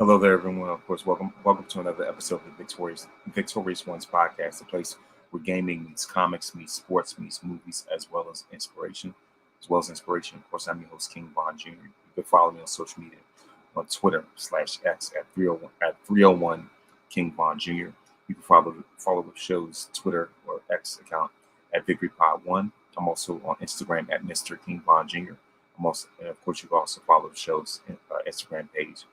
Hello there, everyone. Of course, welcome to another episode of the Victorious Ones podcast, the place where gaming meets comics, meets sports, meets movies, as well as inspiration. Of course, I'm your host, King Von Jr. You can follow me on social media on Twitter/X at 301 King Von Jr. You can follow the show's Twitter or X account at VictoryPod1. I'm also on Instagram at Mr. King Von Jr. And of course, you can also follow the show's Instagram page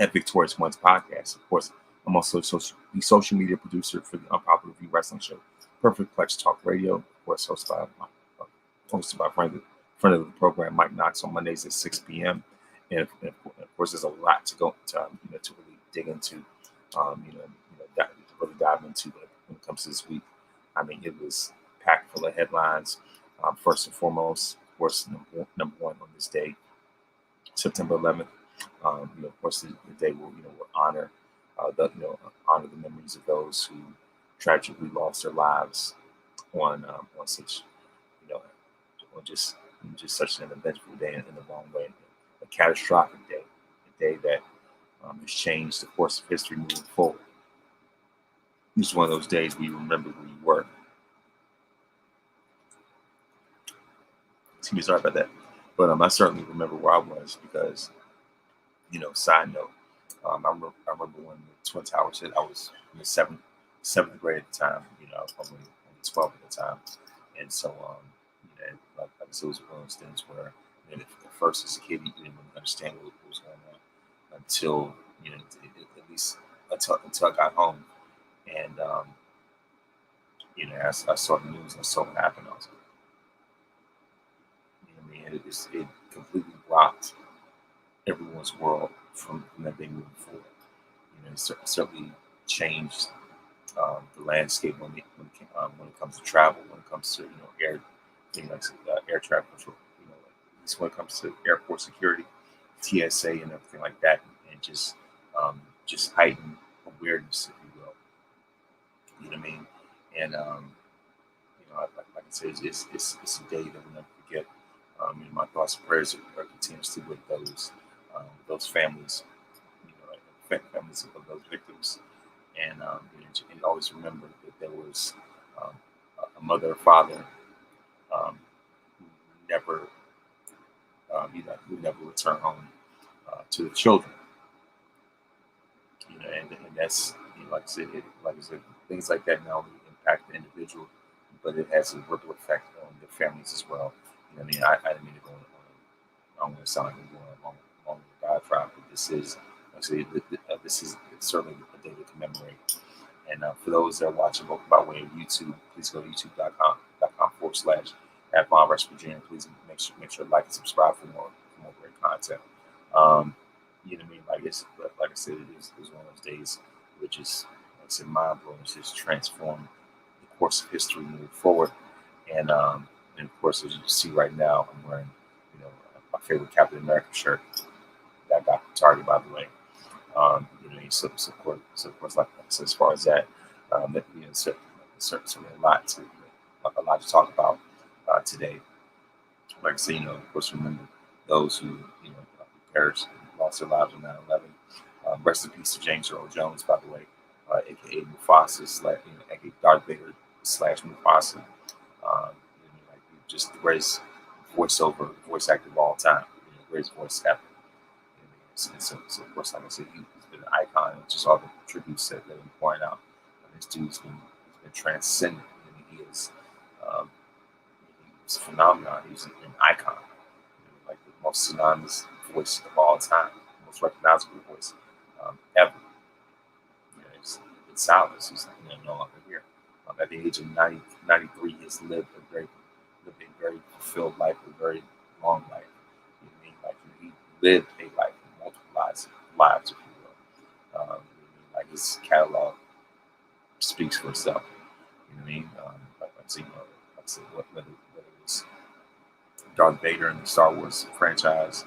at Victorious Ones Podcast. Of course, I'm also the social media producer for the Unpopular Review Wrestling Show, Perfect Plex Talk Radio. Of course, hosted by friend of the program, Mike Knox, on Mondays at 6 p.m. And of course, there's a lot to go to really dig into, really dive into when it comes to this week. I mean, it was packed full of headlines. First and foremost, of course, number one on this day, September 11th. Of course, the day will honor the memories of those who tragically lost their lives on such you know on just such an eventful day in the wrong way, a catastrophic day, a day that has changed the course of history moving forward. It's one of those days where you remember where you were. Excuse me, sorry about that, but I certainly remember where I was because side note, I remember when the Twin Towers hit. I was in the seventh grade at the time. I was only 12 at the time, and so like I said, it was one of those things where at first as a kid you didn't really understand what was going on until at least until I got home, and I saw the news and I saw what happened. I was like, it completely rocked everyone's world from that day moving forward. It certainly changed the landscape when it comes to travel, when it comes to air air traffic control. At least when it comes to airport security, TSA, and everything like that, and just heightened awareness, if you will. You know what I mean? And like I said, it's a day that we'll never forget. My thoughts and prayers are continuously with those families, families of those victims, and always remember that there was um, a mother or father who never who never returned home to the children. And that's like I said, things like that not only impact the individual, but it has a ripple effect on the families as well. I didn't mean to go on. I don't want to sound like I'm going along the diatribe, but this is certainly a day to commemorate. And for those that are watching both by way of YouTube, please go to youtube.com/@ Von Rush Virginia. Please make sure to like and subscribe for more great content. Um, like I said, it is one of those days which is, like I said, mind blowing. It's just transformed the course of history moving forward. And of course, as you see right now, I'm wearing, my favorite Captain America shirt that I got from Target, by the way. Of course, like I said, as far as that, certainly a lot to talk about today. Like I say, of course, remember those who perished, lost their lives on 9/11. Rest in peace to James Earl Jones, by the way, aka Mufasa, aka Darth Vader slash Mufasa. Like just the greatest voice actor of all time, greatest voice actor. So of course, like I said, he's been an icon, and just all the tributes that they've been pouring out. This dude's been transcendent. He is um, he's a phenomenon. He's an icon, like the most synonymous voice of all time, the most recognizable voice ever. It's Silas, who's no longer here. At the age of 93, he has lived a very fulfilled life, a very long life. You know what I mean? Like he lived a life, multiple lives, if you will. Like his catalog speaks for itself. You know what I mean? Like I said, whether it was Darth Vader in the Star Wars franchise,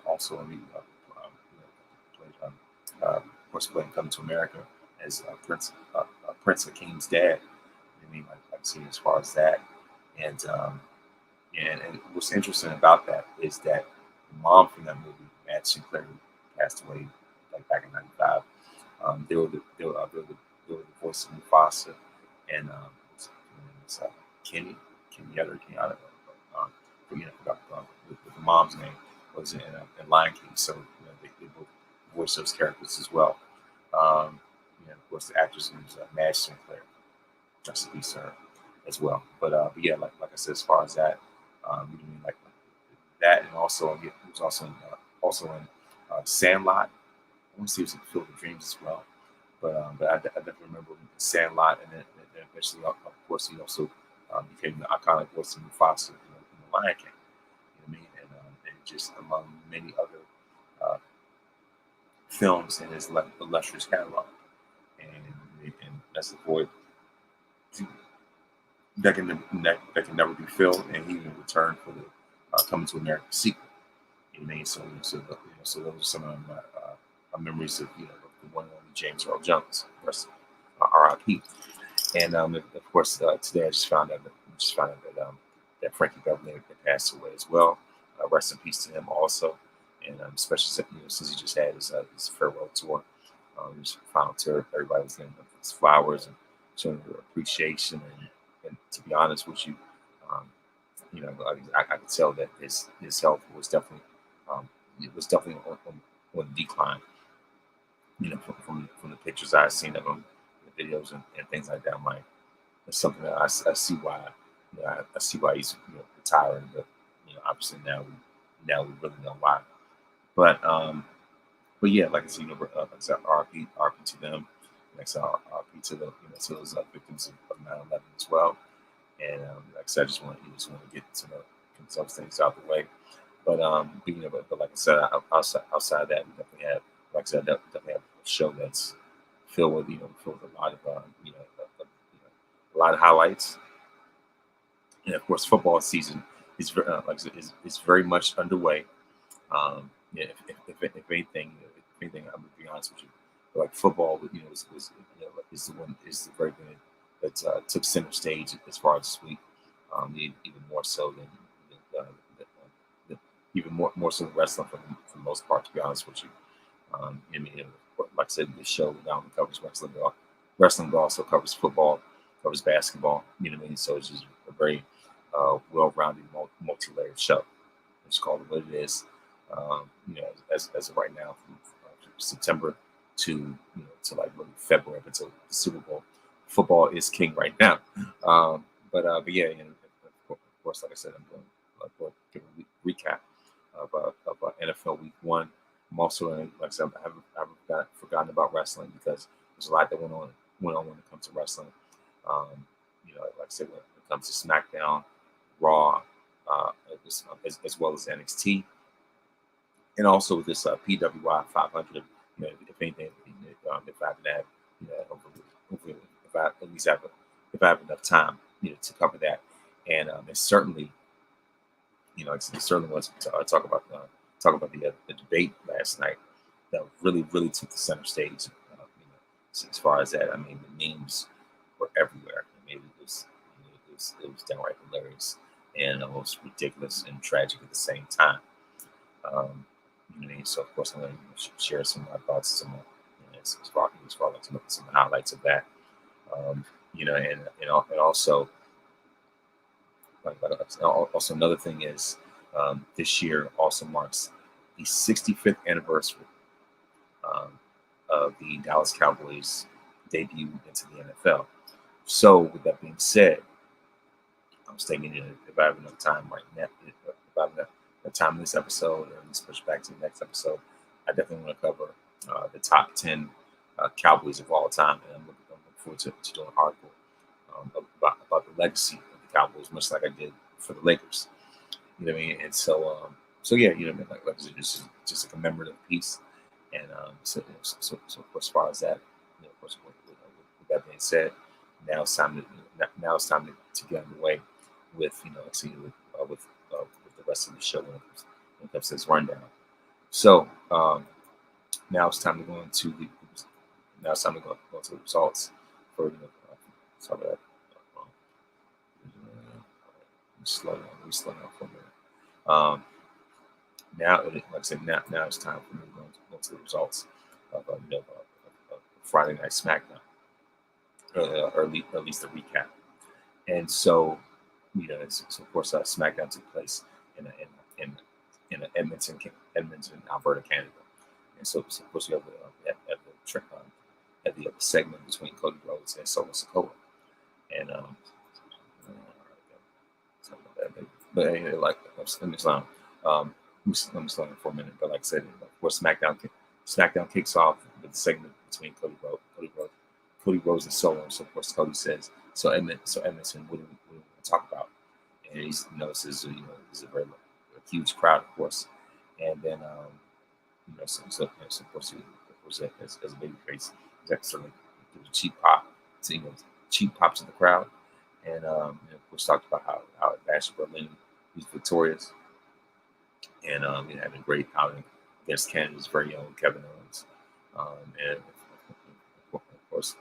also in the played, of course, playing Coming to America as Prince Akeem's dad. I mean, like I've seen as far as that, and and what's interesting about that is that the mom from that movie, Matt Sinclair, passed away like back in '95. They were the voice of Mufasa, and it's, Kenny Other, Kenny Other, forgot with the mom's name was in Lion King. So they both voice those characters as well. Of course, the actress named Madge Sinclair, just to be sir, as well. But yeah, like I said, as far as that, like that, and also he was also in Sandlot. I want to see if it was in Field of Dreams as well. But I definitely remember Sandlot, and then eventually, of course, he also became the iconic voice of Mufasa in the Lion King. You know what I mean? And just among many other uh, films in his illustrious catalog. And that's the void that can never be filled. And he even returned for the Coming to America sequel. You know what I mean? So those are some of my memories of the one and only James Earl Jones, R.I.P. And of course, today I just found out that Frankie Beverly had passed away as well. Rest in peace to him also, and especially since he just had his farewell tour, his final tour. Everybody was giving him his flowers and showing their appreciation. And to be honest with you, um, I could tell that his health was definitely on the decline. From the pictures I've seen of him, the videos and things like that. It's something that I see why. I see why he's retiring, but obviously now we really know why. But but yeah, like I said, like I said, RP to them. Like I said, RP to the to those victims of 9/11 as well. And like I said, I just want to get some things out the way. But like I said, outside that, we definitely have, like I said, definitely have a show that's filled with a lot of a lot of highlights. And of course, football season like I said, is very much underway. Yeah, if anything, I'm gonna be honest with you. Like football, is the very thing that took center stage as far as this week. Even more so than the, the, the, even more so than wrestling for the most part. To be honest with you, I mean, like I said, this show not only covers wrestling, but also covers football, covers basketball. You know what I mean? So it's just a very well-rounded, multi-layered show. It's called what it is. As of right now, from September to like really February up until the Super Bowl, football is king right now. But yeah, of course, like I said, I'm going to give a recap of NFL Week 1. I'm also, like I said, I haven't forgotten about wrestling because there's a lot that went on when it comes to wrestling. Like I said, when it comes to SmackDown, Raw, as well as NXT, and also this PWI 500. If anything, if I happen to have, hopefully, if I at least if I have enough time, to cover that, and certainly, I certainly want to talk about the debate last night that really took the center stage. As far as that, I mean, the memes were everywhere. I mean, it was downright hilarious and almost ridiculous and tragic at the same time. You know what I mean? So of course I'm going to share some of my thoughts, as far like some highlights of that. And also also another thing is this year also marks the 65th anniversary um, of the Dallas Cowboys debut into the NFL. So with that being said, I was thinking if I have enough time right now, if I have enough time in this episode, or let's push back to the next episode, I definitely want to cover the top 10 Cowboys of all time. And I'm looking forward to doing an article about the legacy of the Cowboys, much like I did for the Lakers. You know what I mean? And so yeah, like I said, just a commemorative piece. And so of course, as far as that, of course, with that being said, now it's time to get underway with with the rest of the show when it comes to this rundown. So now it's time to go into the results for sorry that. Slow down. Let me slow down for a minute. Like I said, now it's time for me to go into the results. Friday Night SmackDown, or at least a recap. And so, so of course, SmackDown took place in in Edmonton, Alberta, Canada. And so of course, you have at the segment between Cody Rhodes and Solo Sikoa. And but anyway, like let me slow for a minute. But like I said, of course, SmackDown kicks off with the segment between Cody Rhodes and Solo. So of course, Cody says, Edmonton, what do we want to talk about? And he's, this is a very a huge crowd, of course. And then so of course, as a baby face, he's actually do a cheap pop, to, cheap pop to the crowd. And of course, talked about how Bash Berlin was victorious, and had a great outing against Canada's very own Kevin Owens. And of course,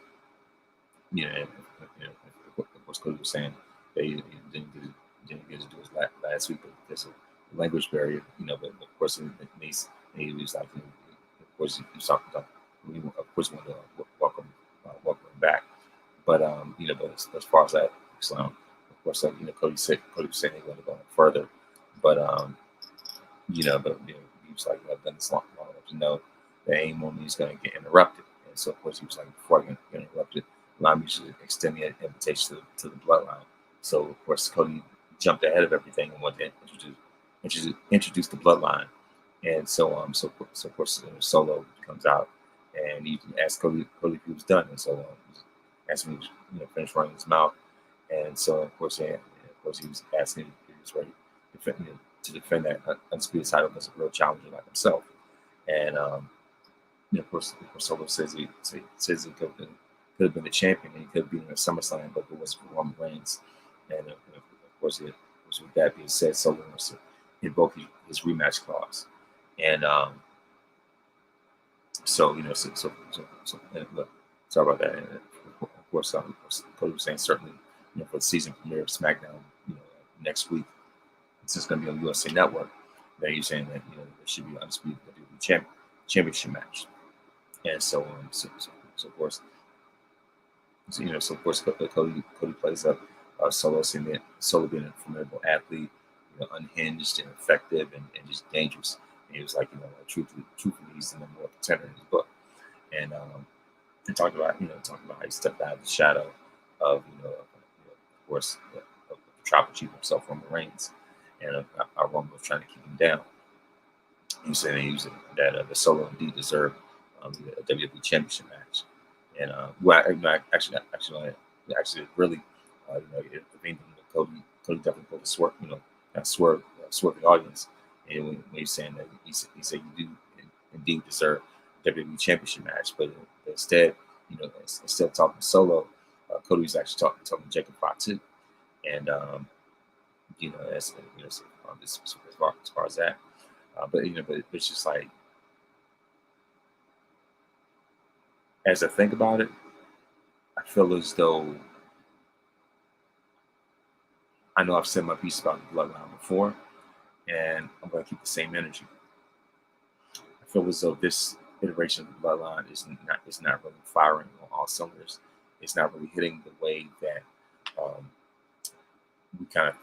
of course, Cody was saying they didn't get to do his last week because of the language barrier, but of course, he was like, of course, he was talking about, of course, wanted to welcome him back. But but as far as that, of course, Cody was saying he wanted to go further, but he was like, I've done this long enough to know that any moment he's going to get interrupted. And so, of course, he was like, before I get interrupted, allow me to extend the invitation to the bloodline. So, of course, Cody jumped ahead of everything and wanted to introduce the bloodline. And so of course, Solo comes out and he asked Cody if he was done. And so asked him to finish running his mouth. And so, of course, he was asking if he was ready to defend that undisputed title against a real challenger like himself. And of course, Solo says he could have been the champion and he could have been in SummerSlam, but it was for Roman Reigns. And of course, with that being said, Solo wants to invoke his rematch clause. And sorry about that. And of course, Cody was saying certainly, for the season premiere of SmackDown, next week, since it's going to be on USA Network, that he's saying that there should be an undisputed WWE championship match. And so of course, Cody plays up Solo being a formidable athlete, unhinged and effective and just dangerous. And he was like, truthfully, he's the number one contender in his book. And talked about how he stepped out of the shadow of, of course, of the tribal chief himself, Roman Reigns, and Roman was trying to keep him down. He said that the Solo indeed deserved a WWE Championship match. And actually, really, if anything, Cody definitely pulled a swerve, swerve the audience. And when he's saying that, he said you do indeed deserve a WWE Championship match, but instead, instead of talking Solo, Cody was actually talking to Jacob Fatu, and as far as that, but it's just like, as I think about it, I feel as though I know I've said my piece about the bloodline before, and I'm going to keep the same energy. I feel as though this iteration of the bloodline is not really firing on all cylinders. It's not really hitting the way that we kind of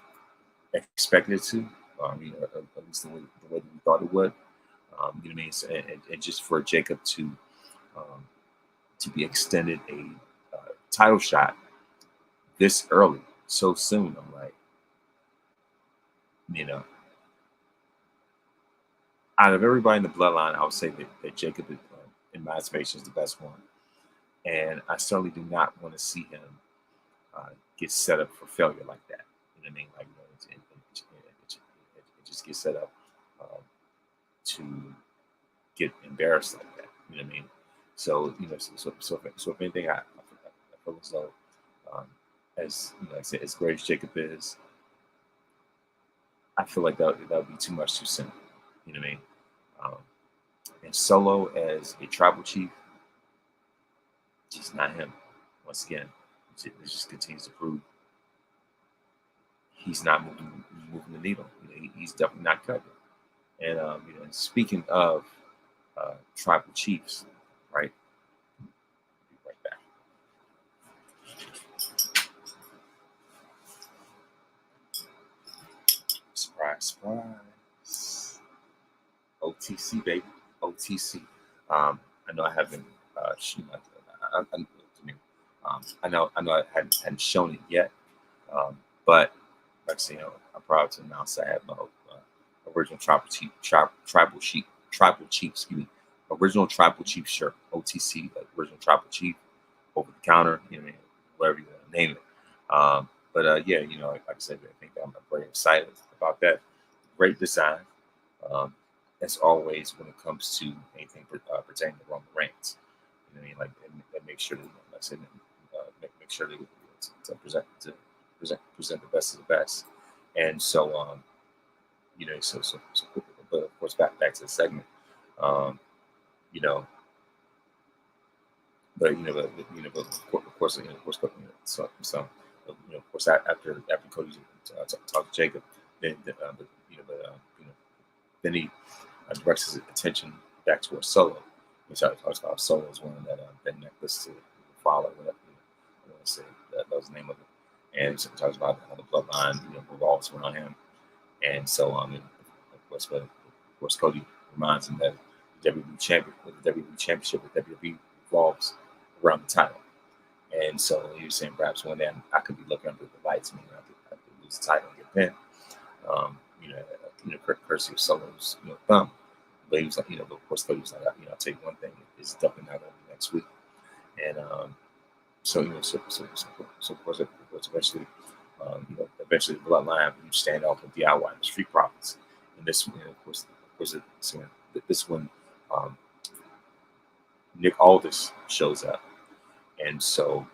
expected it to. At least the way that we thought it would. You know what I mean? So, and just for Jacob to be extended a title shot this early, so soon, I'm like, out of everybody in the bloodline, I would say that Jacob, in my estimation, is the best one. And I certainly do not want to see him get set up for failure like that. You know what I mean? Like, it just gets set up to get embarrassed like that. You know what I mean? So, so if anything, I feel as though, as I said, as great as Jacob is, I feel like that would be too much too soon. You know what I mean? And Solo as a tribal chief, just not him. Once again, it just continues to prove he's not moving the needle. He's definitely not cutting. And speaking of tribal chiefs, right? Be right back. Surprise, surprise. OTC, baby. OTC. I know I haven't, I know I hadn't shown it yet, but like I say, I'm proud to announce I have my original tribal chief, excuse me, original tribal chief shirt, OTC, like original tribal chief, over the counter, whatever you want to name it. Yeah, like I said, I think I'm very excited about that. Great design, as always when it comes to anything pertaining to Roman Reigns. You know what I mean? Like, and make sure, like I said, make sure to present the best of the best. And so, but of course, back to the segment. Um, you know, but of course, after Cody talked to Jacob, then he directs his attention back towards Solo. He talks about Solo as one that necklace to follow. Whatever, I want to say that was the name of it. And so he talks about how the bloodline revolves around him. And so, of course, Cody reminds him that the WWE Championship with WWE revolves around the title. And so he was saying perhaps one day I could be looking under the lights, meaning I could lose the title and get pinned. Courtesy of Solo's thumb. But he was like, but of course, Cody was like, I'll tell you one thing, it's definitely not going to be next week. And so of course, eventually the bloodline you stand off with DIY and the Street Profits. And this, this one, Nick Aldis shows up, and so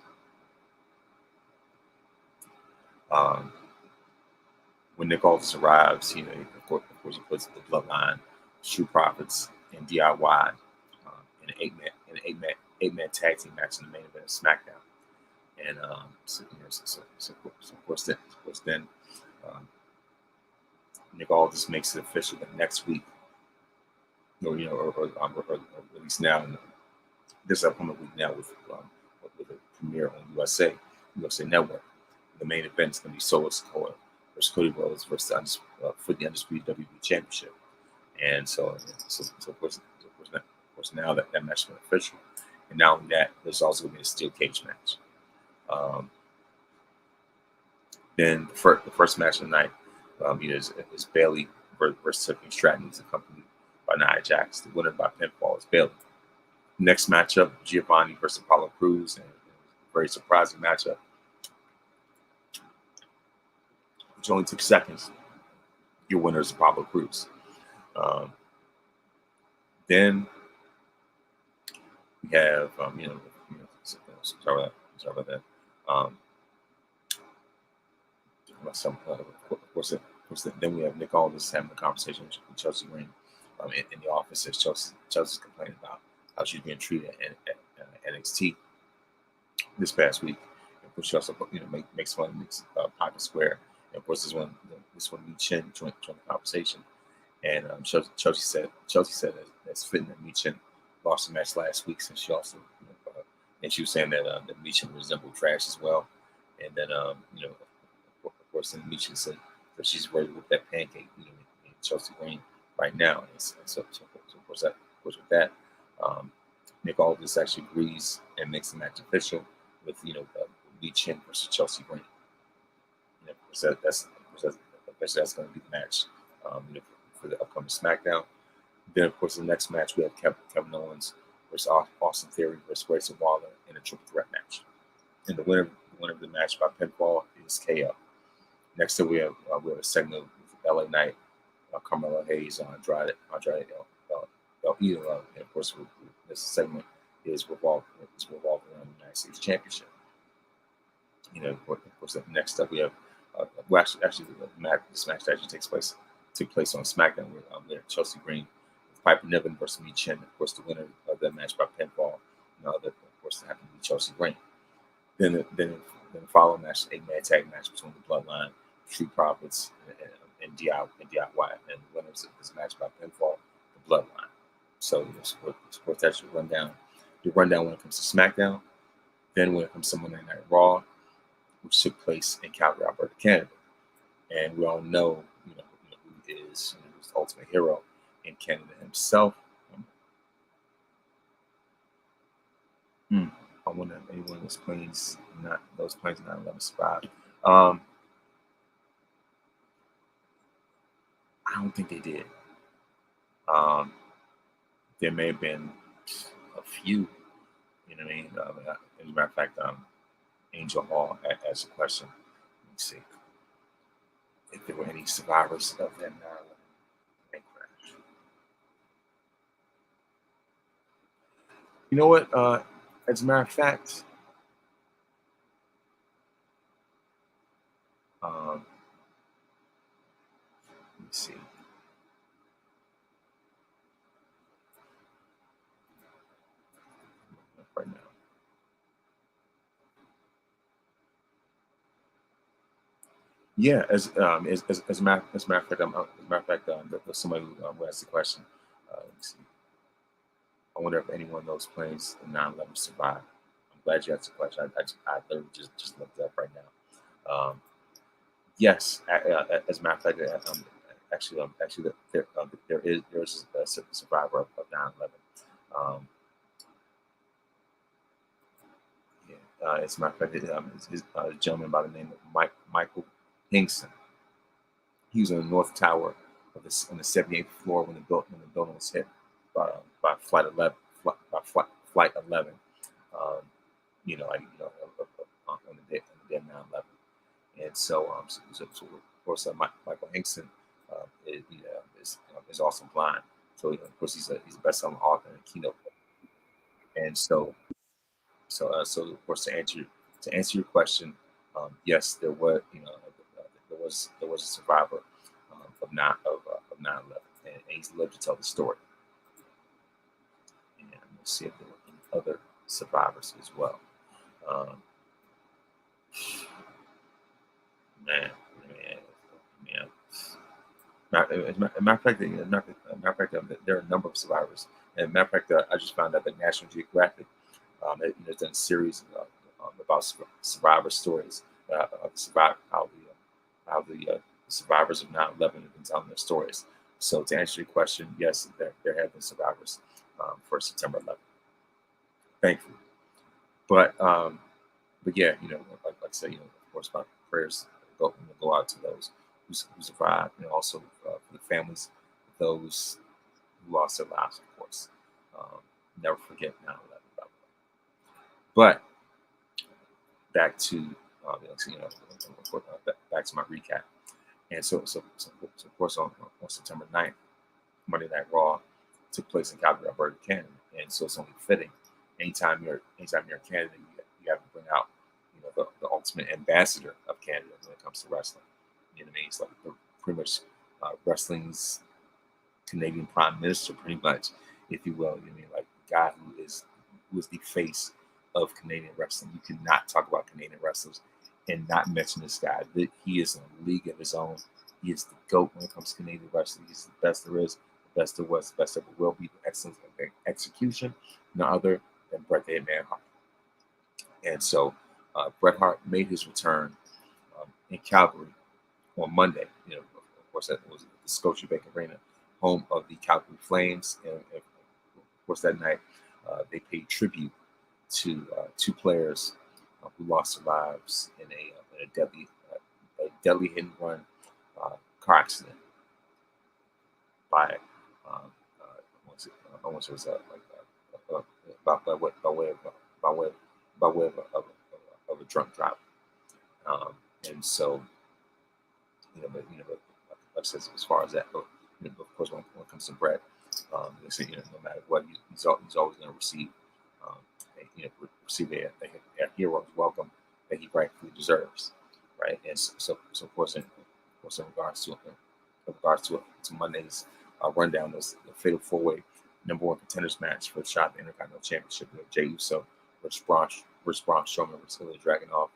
when Nick Aldis arrives, of course he puts the bloodline, Street Profits, and DIY in an eight man tag team match in the main event of SmackDown. And of course then Nick Aldis makes it official that next week, or at least now, this upcoming week now with a premiere on USA Network. The main event is going to be Solo Sikoa versus Cody Rhodes versus for the undisputed WWE Championship. And so of course now that match is official, and not only that, there's also going to be a steel cage match. Then the first match of the night is Bayley versus Tiffany Stratton, who's accompanied by Nia Jax. The winner by pinfall is Bayley. Next matchup, Giovanni versus Apollo Crews, and a very surprising matchup, which only took seconds. Your winner is Apollo Crews. Then we have, sorry about that. Of course, then we have Nick Aldis having a conversation with Chelsea Green in the office as Chelsea's complaining about how she's being treated at NXT this past week. Of course, she also makes fun of Pocket Square. And of course, this one Lee Chin joined the conversation, and Chelsea said that's fitting that Lee Chin lost the match last week, since she also and she was saying that Lee Chin resembled trash as well. And then of course, then Lee Chin said that she's ready with that pancake, in Chelsea Green right now. And so of course with that, Nick Aldis actually agrees and makes the match official with Lee Chin versus Chelsea Green. That's going to be the match for the upcoming SmackDown. Then of course the next match we have Kevin Owens versus Austin Theory versus Grayson Waller in a triple threat match. And the winner of the match by pinfall is KO. Next up we have a segment with LA Knight, Carmelo Hayes, Andrade El Idolo, and of course this segment is revolved around the United States Championship. Of course, next up we have this match actually took place on SmackDown with Chelsea Green with Piper Niven versus Lee Chin. Of course, the winner of that match by pinfall, that of course happened to be Chelsea Green. Then the following match, 8-man tag match between the Bloodline, Street Profits, and DIY, and the winners of this match by pinfall, the Bloodline. So, of course, that should run down the rundown when it comes to SmackDown. Then when it comes to Monday Night Raw, which took place in Calgary, Alberta, Canada. And we all know, who is who's the ultimate hero in Canada himself. I wonder if anyone of those planes, not 9/11 survived. I don't think they did. There may have been a few. You know what I mean? As a matter of fact, Angel Hall asked a question. Let me see if there were any survivors of that 9/11 plane crash. You know what? As a matter of fact, let me see. Right now. Yeah, as a matter of fact, there's somebody who asked the question. Let me see. I wonder if any one of those planes in 9/11 survived. I'm glad you asked the question. I literally just looked it up right now. Yes, as a matter of fact, actually, there's a survivor of 9/11. As a matter of fact, his a gentleman by the name of Michael Hinkson. He was on the North Tower on the 78th floor when the building was hit by flight 11. Flight 11. Um, on the day of 9/11. And so of course, Michael Hinkson is also blind. So of course he's a best-selling author and keynote. And so of course to answer your question, yes, there was a survivor of 9/11, and he's lived to tell the story. And we'll see if there were any other survivors as well. Um, man, man. As a matter of fact, there are a number of survivors. And matter of fact, I just found out that National Geographic has done a series about survivor stories, how the survivors of 9/11 have been telling their stories. So to answer your question, yes, there have been survivors for September 11th. Thankfully, but yeah, like I say, of course, my prayers go out to those who survived, and also for the families of those who lost their lives, of course. Um, Never forget 9/11. But back to back to my recap. And so of course, on September 9th, Monday Night Raw took place in Calgary, Alberta, Canada, and so it's only fitting. Anytime you're in Canada, you have to bring out the ultimate ambassador of Canada when it comes to wrestling. You know what I mean? It's like pretty much wrestling's Canadian Prime Minister, pretty much, if you will. You know what I mean? Like the guy who is the face of Canadian wrestling. You cannot talk about Canadian wrestlers and not mention this guy. He is in a league of his own. He is the GOAT when it comes to Canadian wrestling. He's the best there is, the best there was, the best ever will be. The excellence of execution, no other than Bret the Hitman Hart. And so Bret Hart made his return in Calgary on Monday. Of course, that was the Scotiabank Arena, home of the Calgary Flames. And of course, that night they paid tribute to two players who lost their lives in a deadly hit and run car accident by I want to say by way of a drunk driver. And so but like I said, as far as that, of course, when it comes to Bret, they say no matter what, he's always going to receive receive a hero's welcome that he rightfully deserves, right? And so of course, in regards to Monday's rundown, was the fatal four-way number one contenders match for the shot at the Intercontinental Championship with Jey Uso versus Braun Strowman versus Ilya Dragunov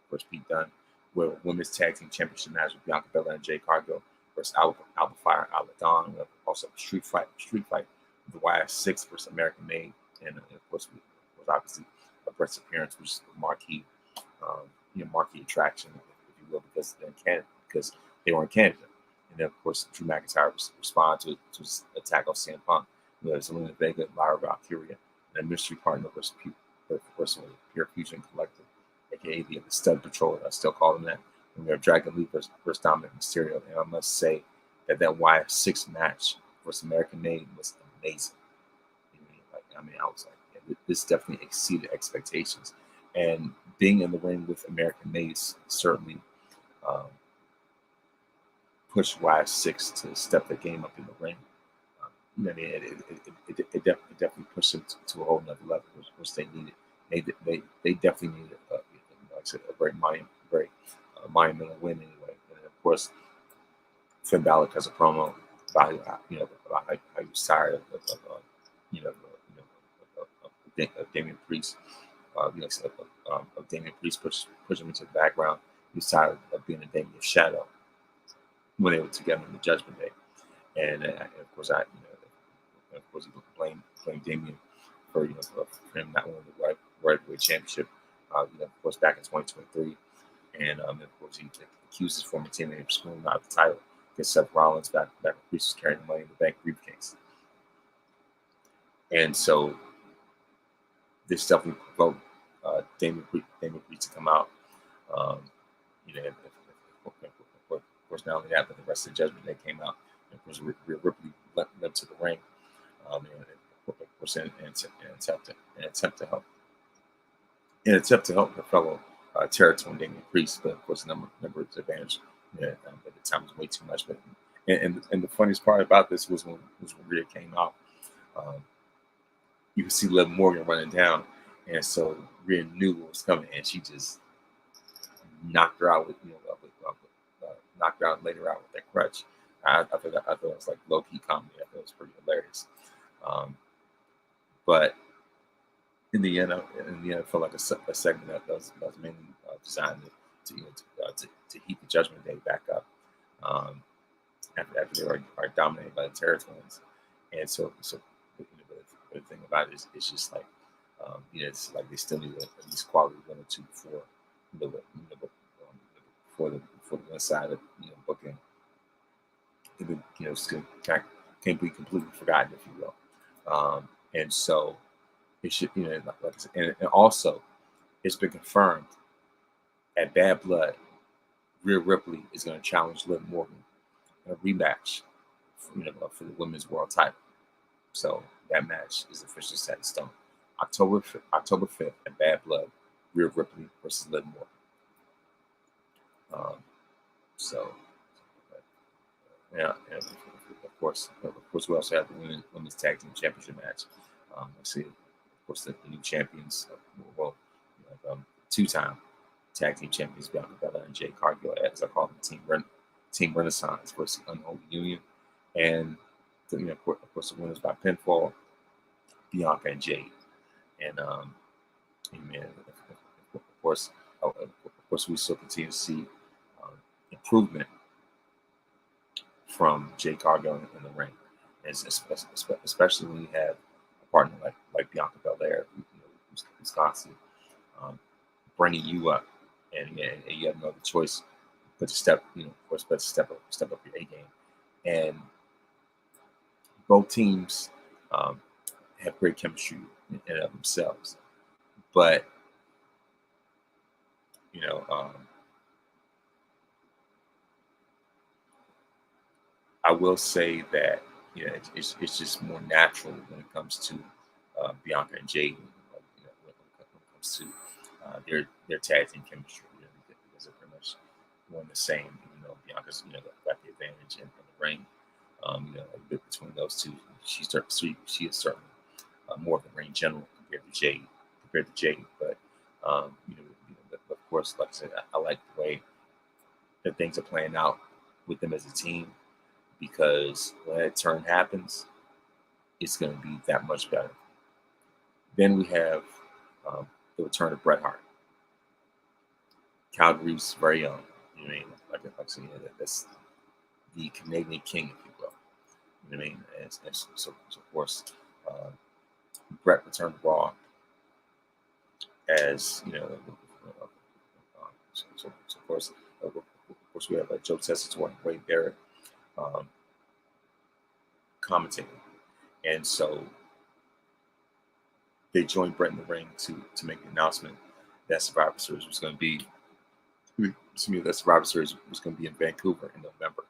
versus Pete Dunne, with women's tag team championship match with Bianca Belair and Jay Cargill versus Alba Fire and Outlet Dawn. We have also a street fight, the YS6 versus American Made and of course, was obviously Bret's appearance was marquee, marquee attraction, if you will, because they're in Canada, because they were in Canada. And then, of course, Drew McIntyre responded to his attack on CM Punk. There's Zelina Vega, Lyra Valkyria, and a mystery partner versus Pure Fusion Collective, aka the Stud Patrol. I still call them that. And we have Dragon Lee versus Dominic Mysterio. And I must say that YF6 match versus American Made was amazing. I was like, yeah, this definitely exceeded expectations. And being in the ring with American Made certainly pushed YF6 to step the game up in the ring. It definitely pushed them to a whole nother level, which they needed. They definitely needed, like I said, a very monumental win anyway. And of course, Finn Balor has a promo about how he was tired of Damian Priest. Of Damian Priest push him into the background. He was tired of being a Damian shadow when they were together in the Judgment Day, and of course he blamed Damian for for him not winning the Heavyweight Championship. Of course, back in 2023, and of course he accused his former teammate of screwing out the title against Seth Rollins back when Priest was carrying the Money in the Bank briefcase, and so this definitely provoked Damian Priest to come out. Of course, not only that, but the rest of the Judgment Day came out. And of course, Rhea Ripley led them to the ring, and of course, in an attempt to help her fellow territory Damian Priest, but of course, number advantage at the time was way too much. But and the funniest part about this was when Rhea came out. You could see Liv Morgan running down, and so Rhea knew what was coming, and she just knocked her out knocked her out and laid her out with that crutch. I thought it was like low key comedy. I thought it was pretty hilarious. But in the end, it felt like a segment that was mainly designed to heat the Judgment Day back up after they are dominated by the Territorians, and so. The thing about it is, it's just like, it's like they still need at least quality one or two before the one side of booking, still can't be completely forgotten, if you will. And so it should, like I said, and also it's been confirmed at Bad Blood, Rhea Ripley is going to challenge Liv Morgan in a rematch, for the women's world title. So that match is officially set in stone. October 5th at Bad Blood, Rhea Ripley versus Liv Morgan. And of course, we also have the women's tag team championship match. Let's see, of course, the new champions, two-time tag team champions, Bianca Belair and Jade Cargill, as I call them, Team Renaissance versus Unholy Union, and of course, the winners by pinfall, Bianca and Jade, and of course, we still continue to see improvement from Jade Cargill in the ring, and especially when you have a partner like Bianca Belair, who's constantly bringing you up, and you have no other choice but to step up your A game, and both teams have great chemistry in and of themselves, but I will say that it's just more natural when it comes to Bianca and Jade, when it comes to their tag team chemistry, because they're pretty much one the same. Bianca's got the advantage in the ring. Between those two, she is certainly more of the ring general compared to Jade. But of course, like I said, I like the way that things are playing out with them as a team, because when that turn happens, it's going to be that much better. Then we have the return of Bret Hart, Calgary's very own. Like I said, that's the Canadian king, if you will. And so of course, Bret returned to Raw as so of course we have Joe Tessitore and Wade Barrett um, commentating, and so they joined Bret in the ring to make the announcement that Survivor Series was going to be. Excuse me, that Survivor Series was going to be in Vancouver in November,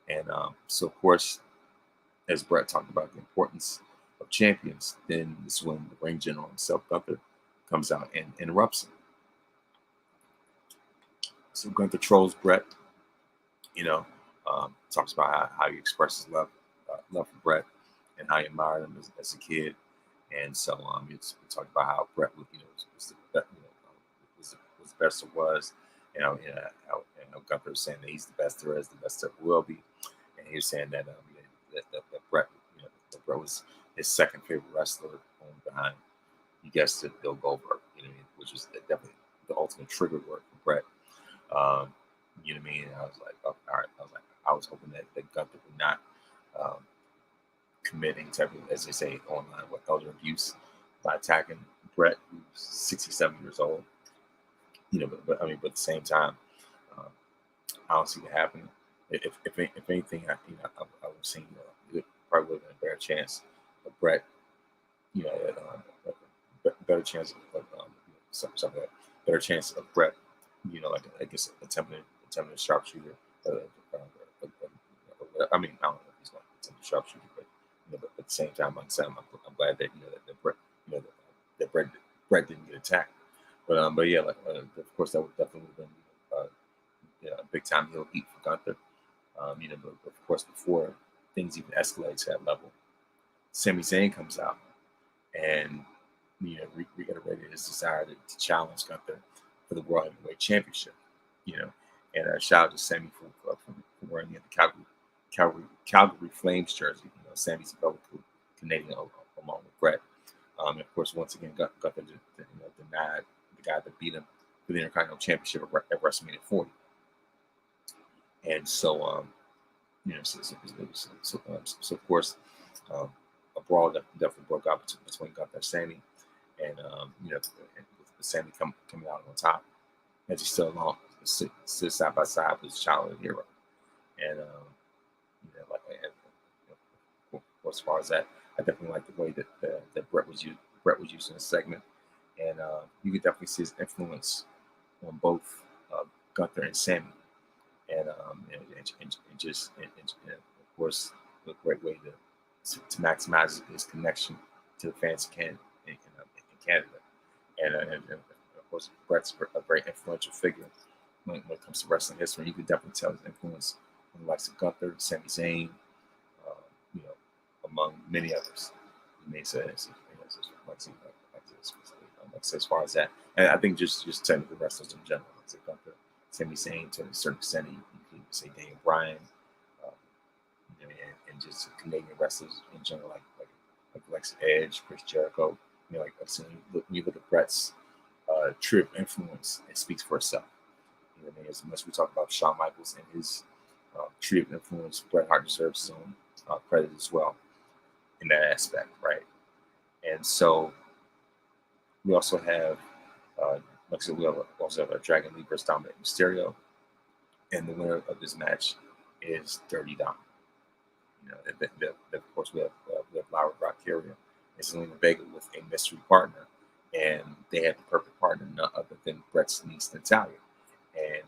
and so of course, as Bret talked about the importance of champions, then this is when the ring general himself, Gunther, comes out and interrupts him. So Gunther trolls Bret, talks about how he expresses love for Bret and how he admired him as a kid. And so we talked about how Bret was the best there was. Gunther was saying that he's the best there is, the best there will be. And he was saying that that Bret, that Bret was his second favorite wrestler, only behind, he guessed it, Bill Goldberg, which was definitely the ultimate trigger word for Bret. You know what I mean? And I was like, oh, all right. I was hoping that Gunther would not commit any type of, as they say online, elder abuse by attacking Bret, who's 67 years old. But at the same time, I don't see it happening. If anything, I would have seen it probably would have been a better chance of Bret, a better chance of something like that. Better chance of Bret, like I guess attempting a sharpshooter. I don't know if he's not attempting a sharpshooter, but at the same time, like I said, I'm glad that that Bret, that Bret didn't get attacked. But yeah, of course, that would definitely have been a big time heel heat for Gunther. But of course, before things even escalate to that level, Sami Zayn comes out and reiterated his desire to challenge Gunther for the World Heavyweight Championship. And shout out to Sami for wearing the Calgary Flames jersey. Sami's a fellow Canadian along with Bret. And of course, once again, Gunther denied the guy that beat him for the Intercontinental Championship at WrestleMania 40. And so, so of course, a brawl definitely broke out between Gunther and Sami, and with Sami coming out on top as he still sit side by side with his childhood hero, and as far as that, I definitely like the way that Bret was used in this segment, and you could definitely see his influence on both Gunther and Sami. And of course, a great way to maximize his connection to the fans in Canada. And of course, Bret's a very influential figure when it comes to wrestling history. You can definitely tell his influence on the likes of Gunther, Sami Zayn, among many others. You may say, as far as that, and I think just technical wrestlers in general, like Gunther, Sami Zayn, to a certain extent, you can say Daniel Bryan, and just Canadian wrestlers in general, like Alexa Edge, Chris Jericho. Like I've seen, when you look at Bret's true influence, it speaks for itself. As much as we talk about Shawn Michaels and his tree of influence, Bret Hart deserves his own credit as well in that aspect, right? And so we also have, like I said, we also have a Dragon Lee versus Dominic Mysterio, and the winner of this match is Dirty Dom. Of course, we have Laura Valkyria and Zelina Vega with a mystery partner, and they had the perfect partner, none other than Bret's niece Natalia. And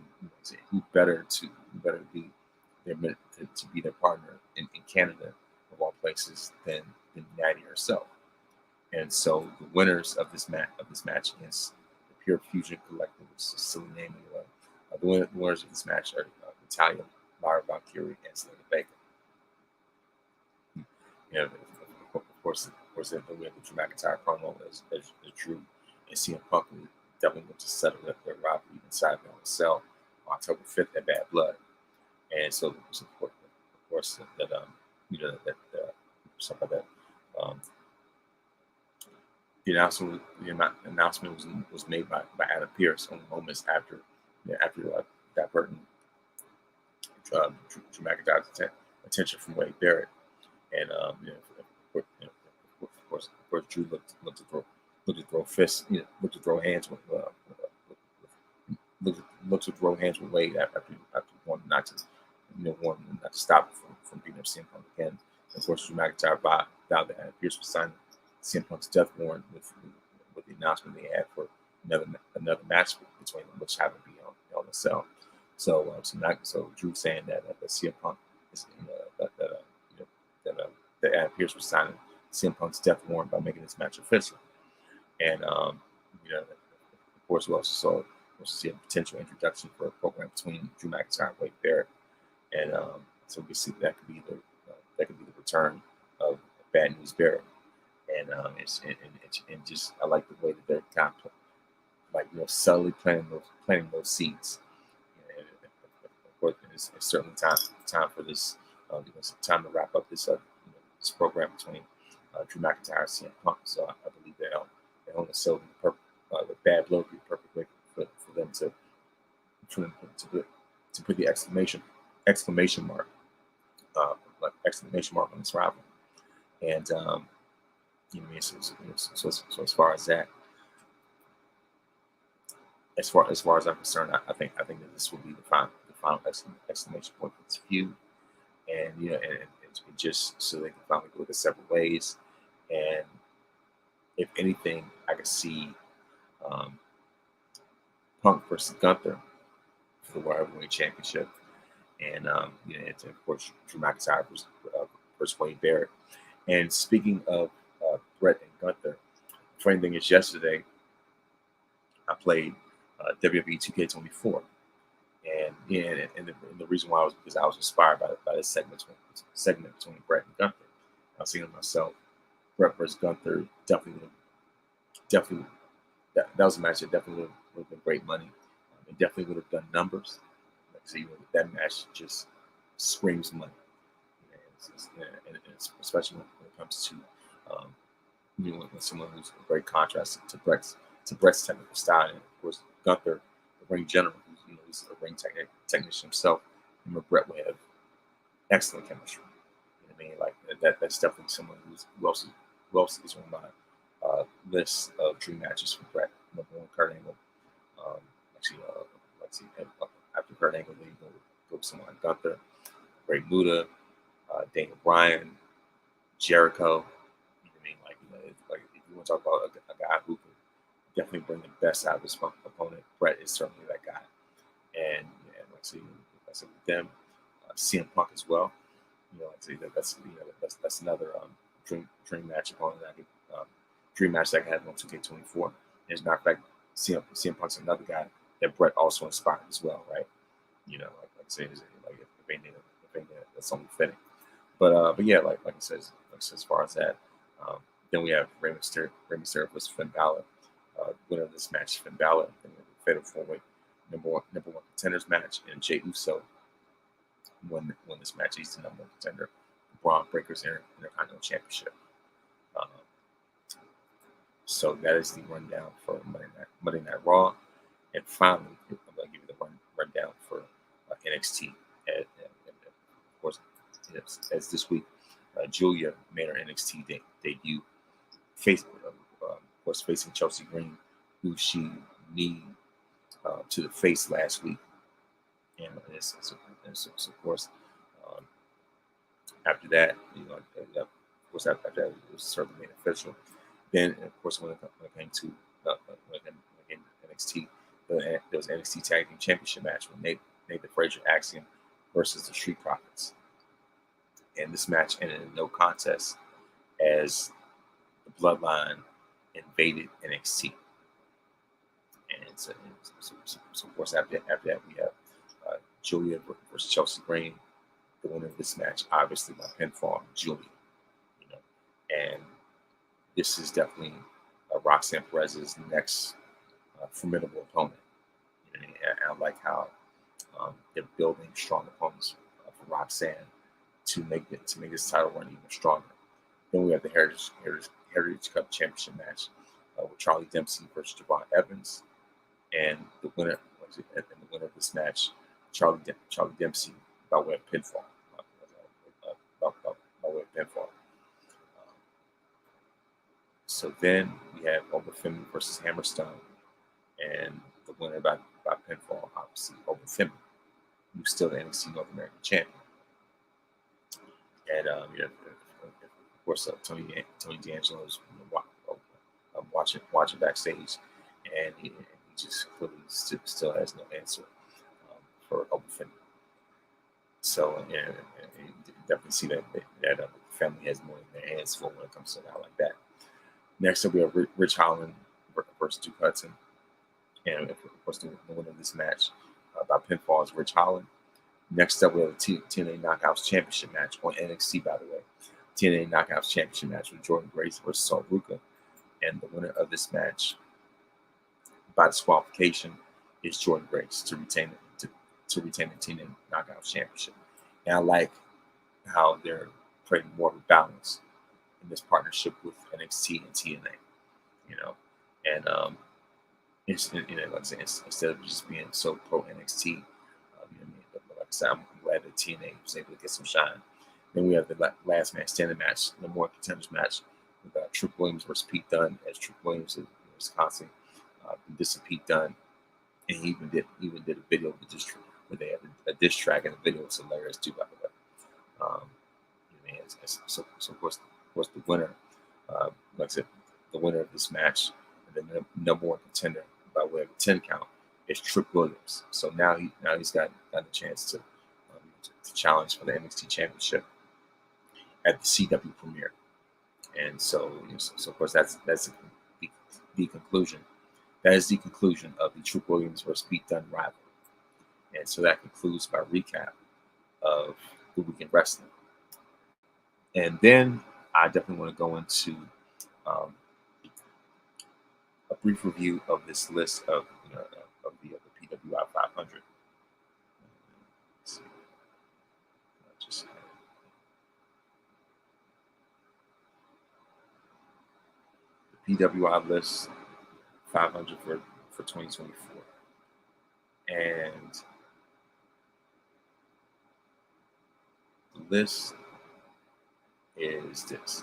who better to be their partner in Canada, of all places, than Natty herself. And so the winners of this match against the Pure Fusion Collective, which is a silly name anyway, the winners of this match are Natalia, Laura Valkyrie, and Zelina Vega. Of course, then we have the Drew McIntyre promo as Drew and CM Punk definitely going to settle their rivalry inside their own cell on October 5th at Bad Blood. And so, of course, something like that. The announcement was made by Adam Pearce only moments after diverting Drew McIntyre's attention from Wade Barrett, and of course, Drew looked to throw fists, looked to throw hands with, looked to throw hands with Wade after wanting not to, wanting not to stop it from beating up CM Punk again. And of course, Drew McIntyre vowed that Pierce would sign CM Punk's death warrant with the announcement they had for another match between them, which happened to be on the cell. So Drew saying that CM Punk is that Adam Pierce was signing CM Punk's death warrant by making this match official, and of course we also see a potential introduction for a program between Drew McIntyre and Wade Barrett, and so we can see that could be the return of Bad News Barrett, and just I like the way that they're kind of subtly planting those seeds. And of course, it's certainly time for this. It's time to wrap up this this program between Drew McIntyre and CM Punk. So I believe they'll sell the bad blow be the perfect way for them to put the exclamation mark on this rival. And so as far as that, as far as I'm concerned, I think that this will be the final exclamation point for this feud, and and just so they can finally go their separate ways. And if anything, I could see Punk versus Gunther for the World Heavyweight Championship, and and of course Drew McIntyre versus Wade Barrett. And speaking of Bret and Gunther, funny thing is, yesterday I played WWE 2K24, and the reason why was because I was inspired by this segment between Bret and Gunther. I was thinking to myself, Bret versus Gunther definitely that was a match that definitely would have been great money. It definitely would have done numbers. That match just screams money, and especially when it comes to when someone who's a great contrast to Bret's technical style, and of course Gunther, the ring general, who's a ring technician himself. And Bret would have excellent chemistry. That's definitely someone who else is on my list of dream matches for Bret. Number one, Kurt Angle. After Kurt Angle, then you go to someone like Gunther, Ray Muta, Daniel Bryan, Jericho. If you want to talk about a guy who can definitely bring the best out of his opponent, Bret is certainly that guy. And like I said with them, CM Punk as well. That's another dream match opponent that I could dream match that I could have on 2K24. As a matter of fact, CM Punk's another guy that Bret also inspired as well, right? Like I say, if anything, that's only fitting. But yeah, like I said, as far as that, then we have Rey Mysterio versus Finn Balor. Winner of this match, Finn Balor, and the Fatal 4-Way number one contenders match, and Jey Uso won this match. He's the number one contender, Braun Breaker's Intercontinental Championship. So that is the rundown for Monday Night Raw. And finally, I'm going to give you the rundown for NXT. And of course, as this week, Julia made her NXT debut, of course, facing Chelsea Green, who she kneed to the face last week. And so of course, after that, of course, after that, it was certainly made official. Then, of course, when it came to NXT, there was an NXT Tag Team Championship match with Nathan Frazier Axiom versus the Street Profits. And this match ended in no contest as the Bloodline invaded NXT. And so of course, after that, we have Julia versus Chelsea Green. The winner of this match, obviously by pinfall, Julia. And this is definitely Roxanne Perez's next formidable opponent. And I like how they're building strong opponents for Roxanne to make this title run even stronger. Then we have the Heritage Cup Championship match with Charlie Dempsey versus Javon Evans, and the winner of this match, Charlie Dempsey, by way of pinfall. By way of pinfall. So then we have Obafemi versus Hammerstone, and the winner by pinfall, obviously, Obafemi, who's still the NXT North American champion. And of course, Tony D'Angelo is watching backstage, and he just clearly still has no answer for Obafemi. So, and you definitely see that the family has more in their hands for when it comes to a guy like that. Next up, we have Rich Holland versus Duke Hudson. And of course, the winner of this match by pinfall is Rich Holland. Next up, we have a TNA Knockouts Championship match on NXT, by the way. TNA Knockouts Championship match with Jordan Grace versus Saul Ruka. And the winner of this match by disqualification is Jordan Grace to retain the TNA Knockouts Championship. And I like how they're creating more of a balance in this partnership with NXT and TNA, and like I said, instead of just being so pro NXT, like I said, I'm glad that TNA was able to get some shine. Then we have the last man standing match, the more contenders match with Trick Williams versus Pete Dunne, as Trick Williams is constantly dissing Pete Dunne, and he even did a video with this where they had a diss track, and the video was hilarious too, by the way. So of course the winner, like I said, the winner of this match, and then the number one contender by way of a 10 count is Trick Williams. So now he's got the chance to challenge for the NXT Championship at the CW premiere. And so of course that's the conclusion. That is the conclusion of the Trick Williams versus Pete Dunne rivalry. And so that concludes my recap of the Week in Wrestling. And then I definitely want to go into a brief review of this list of the PWI 500. Let's see. The PWI list 500 for 2024, and the list is this.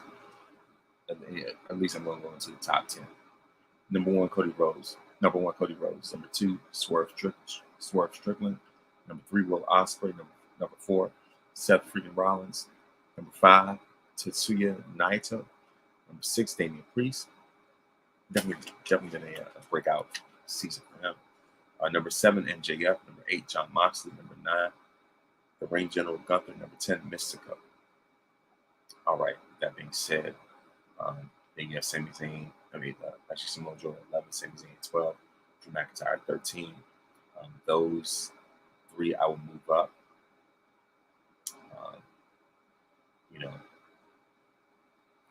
At least I'm going to go into the top 10. Number one, Cody Rhodes. Number 2, Swerve Strickland. Number 3, Will Ospreay. Number 4, Seth freaking Rollins. Number 5, Tetsuya Naito. Number 6, Damian Priest. Definitely been a breakout season for him. Number 7, MJF. Number 8, Jon Moxley. Number 9, the Reign General Gunther. Number 10, Mystico. All right. That being said, then you have Sami Zayn. Actually, Samoa Joe 11, Sami Zayn 12, Drew McIntyre 13. Those 3 I will move up.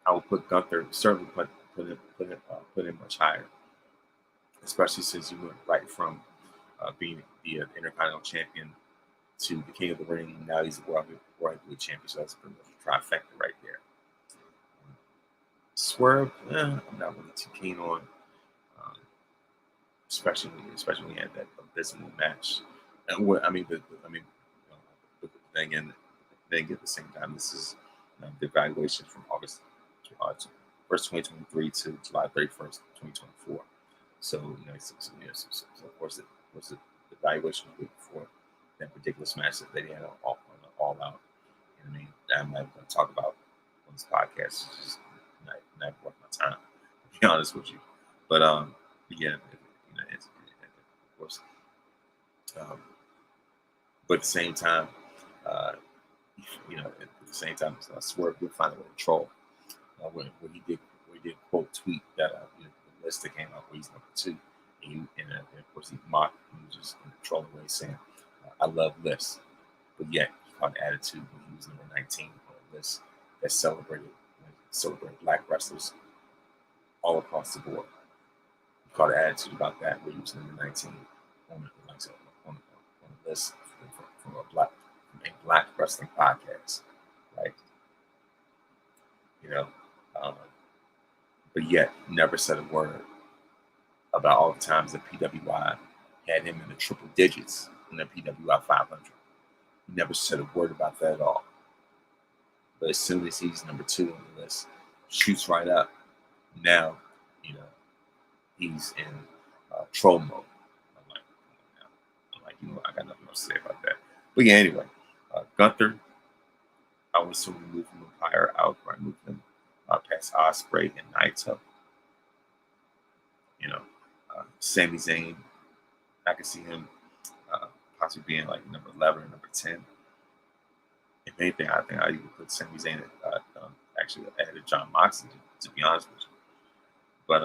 I will put Gunther, certainly put him much higher, especially since you went right from being the Intercontinental Champion to the King of the Ring, and now he's the World Heavyweight Champion. So that's pretty much a trifecta right there. Swerve, I'm not really too keen on, especially when he had that abysmal match. But then again, at the same time, this is the evaluation from August 1st, 2023 to July 31st, 2024. So of course the evaluation was before that ridiculous match that they had all out. I'm not going to talk about on this podcast. It's just not worth my time, to be honest with you. But again, it's of course. But at the same time, Swerve did find a way to troll. When he did quote tweet that the list that came out where he's number 2, and of course he mocked, he was just in a trolling way saying, "I love lists," but yet he caught attitude when he was number 19 on a list that celebrated Black wrestlers all across the board. He caught attitude about that where he was number 19 on a list from a Black wrestling podcast, right? But yet never said a word about all the times that PWI had him in the triple digits in the PWI 500. He never said a word about that at all. But as soon as he's number 2 on the list, shoots right up Now, you know, he's in troll mode. I'm like, come on now. I'm like, I got nothing else to say about that. But yeah, anyway, Gunther, I would assume move him higher out, right? Move him past Ospreay and Naito. You know, Sami Zayn, I can see him possibly being like number 11 or number 10. If anything, I think I even put Sami Zayn actually ahead of John Moxley, to be honest with you. But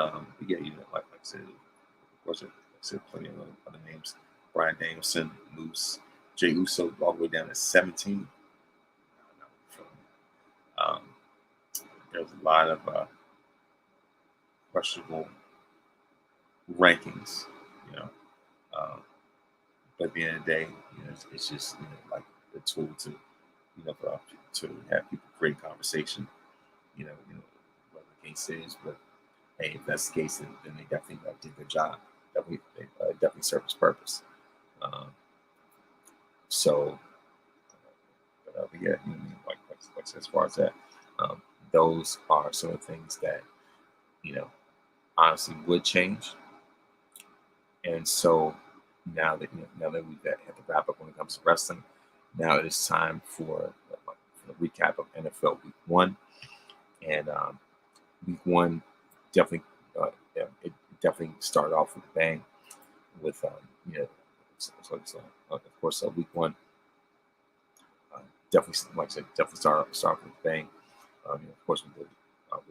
yeah, like I said, of course, like I said, plenty of other names: Bryan Danielson, Moose, Jey Uso, all the way down to 17. Um, there's a lot of questionable rankings, you know. Um, but at the end of the day, it's just like a tool to to have people create conversation. Whatever the case is. But hey, if that's the case, then they definitely did their job. Definitely served its purpose. Um, so, but yeah, like as far as that, um, those are some of the things that you know honestly would change. And so now that we've had the wrap up when it comes to wrestling, now it is time for the recap of NFL Week 1. And Week 1 definitely it definitely started off with a bang. With of course Week 1 definitely, like I said, definitely start with a bang. Of course with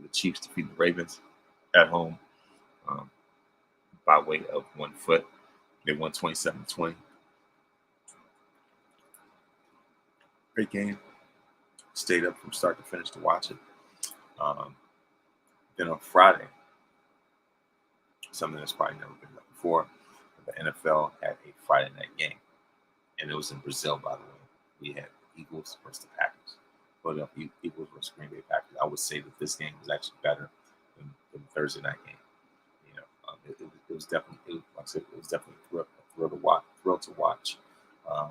the Chiefs defeating the Ravens at home um, by way of 1 foot. They won 27-20. Great game. Stayed up from start to finish to watch it. Then on Friday, something that's probably never been done before, the NFL had a Friday night game. And it was in Brazil, by the way. We had the Eagles versus the Packers. Philadelphia Eagles versus Green Bay Packers. I would say that this game was actually better than the Thursday night game. It was definitely, like I said, it was definitely a thrill to watch. Um,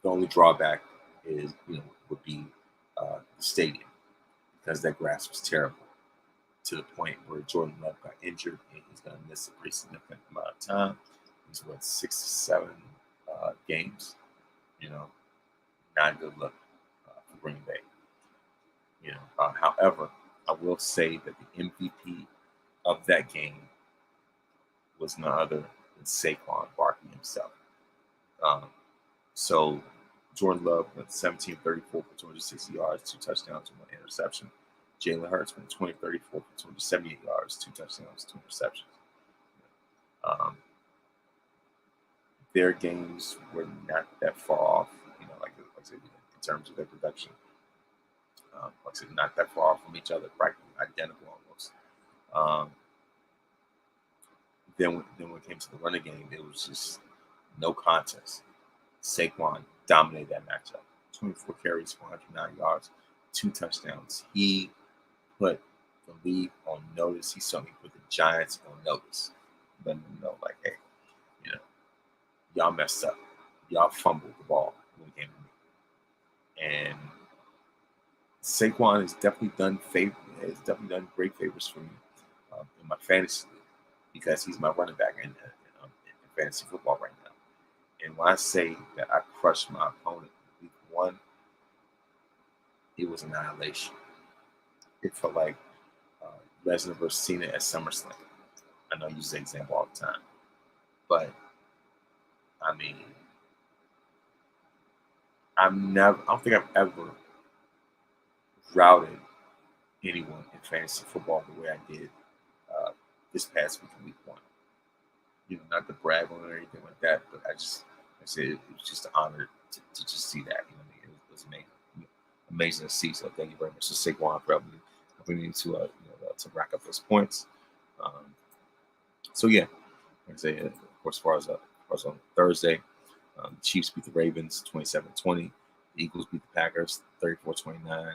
the only drawback is, would be the stadium, because that grass was terrible to the point where Jordan Love got injured and he's going to miss a pretty significant amount of time. He's 6 to 7 games. Not a good look for Green Bay. However, I will say that the MVP of that game was none other than Saquon Barkley himself. So Jordan Love went 17-34 for 260 yards, 2 touchdowns, and 1 interception. Jalen Hurts went 20-34 for 278 yards, 2 touchdowns, 2 interceptions. Their games were not that far off, like I said, in terms of their production. Like I said, not that far off from each other, practically identical almost. Then when it came to the running game, it was just no contest. Saquon dominated that matchup. 24 carries, 409 yards, 2 touchdowns. He put the league on notice. He certainly put the Giants on notice. Letting them know, like, hey, y'all messed up. Y'all fumbled the ball when it came to me. And Saquon has definitely done great favors for me in my fantasy league, because he's my running back in fantasy football right now. And when I say that I crushed my opponent in Week 1, it was annihilation. It felt like Lesnar versus Cena at SummerSlam. I know I use that example all the time, but I mean, I don't think I've ever routed anyone in fantasy football the way I did this past week in Week 1. Not to brag on it or anything like that, but I said it was just an honor to just see that. It was amazing, amazing to see. So thank you very much to Saquon for helping me to rack up those points. So yeah, like I say, of course, as far as on Thursday, the Chiefs beat the Ravens 27-20. The Eagles beat the Packers 34-29,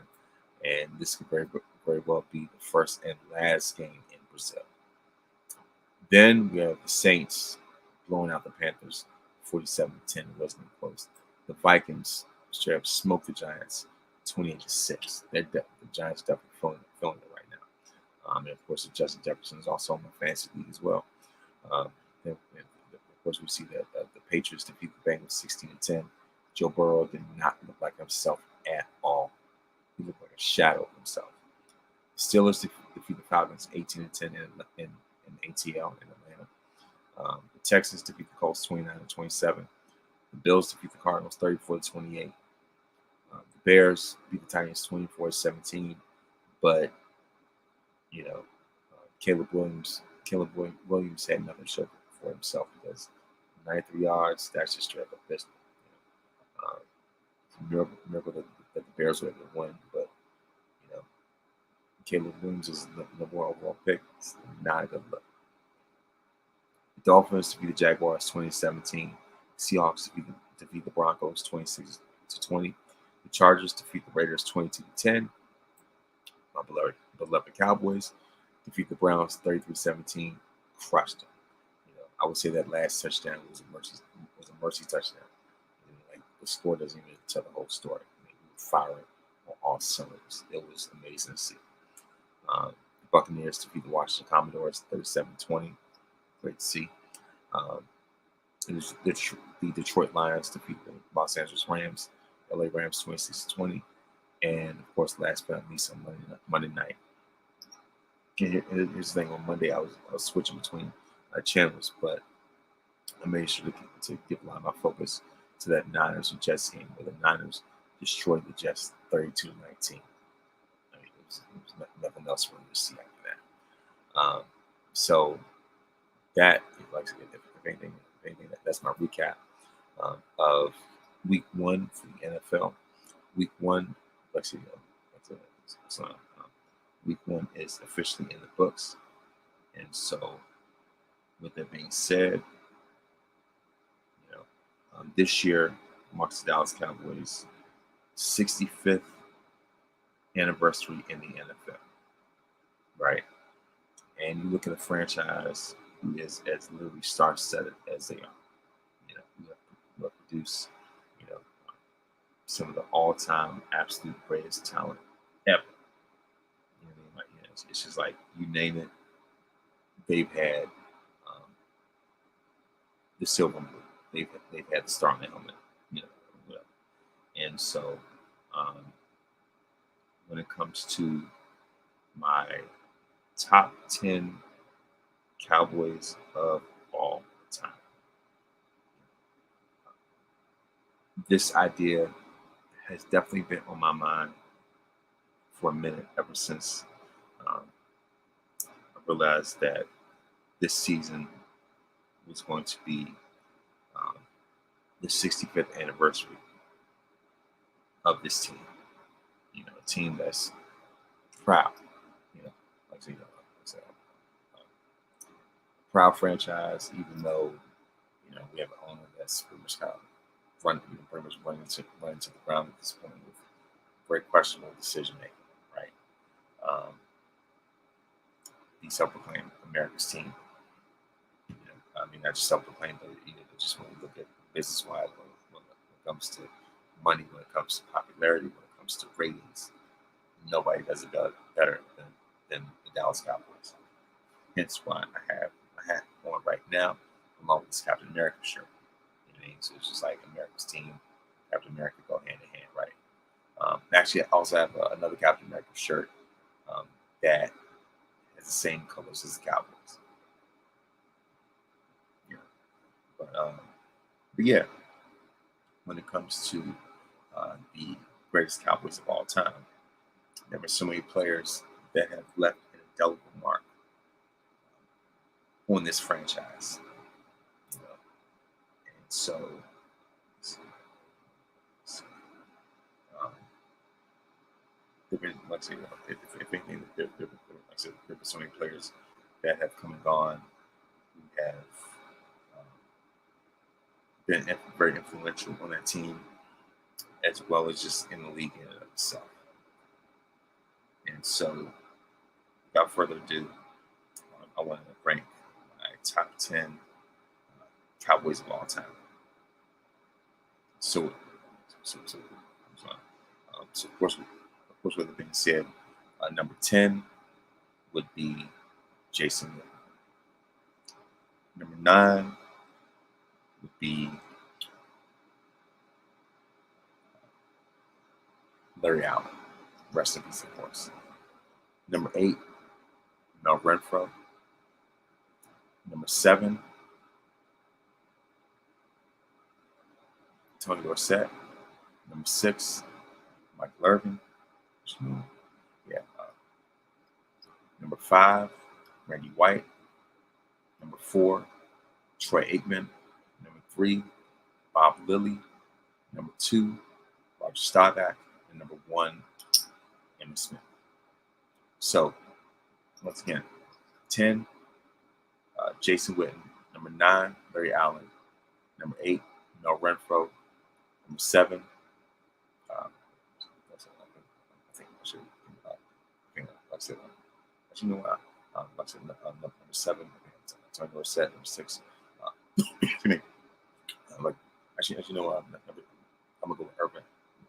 and this could very well be the first and last game in Brazil. Then we have the Saints blowing out the Panthers 47-10. It wasn't close. The Vikings straight up smoked the Giants 28-6. The Giants definitely feeling it right now. And of course, Justin Jefferson is also on my fantasy league as well. And of course, we see that the Patriots defeat the Bengals 16-10. Joe Burrow did not look like himself at all. He looked like a shadow of himself. The Steelers defeat the Falcons 18-10 in ATL in Atlanta. The Texans defeat the Colts 29-27. The Bills defeat the Cardinals 34-28. The Bears beat the Titans 24-17. But Caleb Williams had nothing to show for himself because 93 yards, that's just straight up a pistol. It's a miracle that the Bears were able to win, but Caleb Williams is the number one overall pick. It's not a good look. The Dolphins defeat the Jaguars 20-17. Seahawks defeat the Broncos 26-20. The Chargers defeat the Raiders 22-10. My beloved Cowboys defeat the Browns 33-17. Crushed them. I would say that last touchdown was a mercy touchdown. Like the score doesn't even tell the whole story. We were firing on all cylinders. It was amazing to see. The Buccaneers defeat the Washington Commodores 37-20. Great to see. The Detroit Lions defeat the Los Angeles Rams, LA Rams 26-20. And of course, last but not least, on Monday night. And here's the thing: on Monday, I was switching between channels, but I made sure to give a lot of my focus to that Niners and Jets game, where the Niners destroyed the Jets 32-19. It was nothing else for them to see after that. So that, like if anything, that's my recap of Week 1 for the NFL. Week 1, Week 1 is officially in the books, and so with that being said, this year marks the Dallas Cowboys' 65th anniversary in the NFL, right? And you look at a franchise who is as literally star-studded as they are. We have produced, some of the all-time absolute greatest talent ever. It's just like you name it, they've had the silver and blue. They've had the star on the helmet, whatever. And so, when it comes to my top 10 Cowboys of all time, this idea has definitely been on my mind for a minute ever since I realized that this season was going to be the 65th anniversary of this team. A team that's proud. Proud franchise, even though we have an owner that's pretty much kind of running into the ground at this point with very questionable decision making, right? The self-proclaimed America's team. Not just self-proclaimed, but just when we look at business-wise, when it comes to money, when it comes to popularity, when it comes to ratings, nobody does it better than the Dallas Cowboys. Hence why I have my hat on right now, along with this Captain America shirt. So it's just like America's team, Captain America go hand in hand, right? Actually, I also have another Captain America shirt that has the same colors as the Cowboys. But yeah, when it comes to the greatest Cowboys of all time, there were so many players that have left an indelible mark on this franchise. And so there have been, like I say, if anything, there have been so many players that have come and gone who have been very influential on that team, as well as just in the league in and of itself. And so, without further ado, I want to rank my top 10 Cowboys of all time. So of course, with that being said, number 10 would be Jason Witten. Number 9 would be Larry Allen. Rest in peace, of course. Number 8, Mel Renfro. Number 7, Tony Dorsett. Number 6, Michael Irvin. Yeah. Number 5, Randy White. Number 4, Troy Aikman. Number 3, Bob Lilly. Number 2, Roger Staubach. And number 1, Emmitt Smith. So, once again, 10, Jason Witten. Number 9, Larry Allen. Number 8, Mel Renfro. Number 7, I think I should, like I said, actually, you know what? Like I said, number 7, Tony Dorsett. Number 6, like actually, you know what? I'm gonna go with Urban.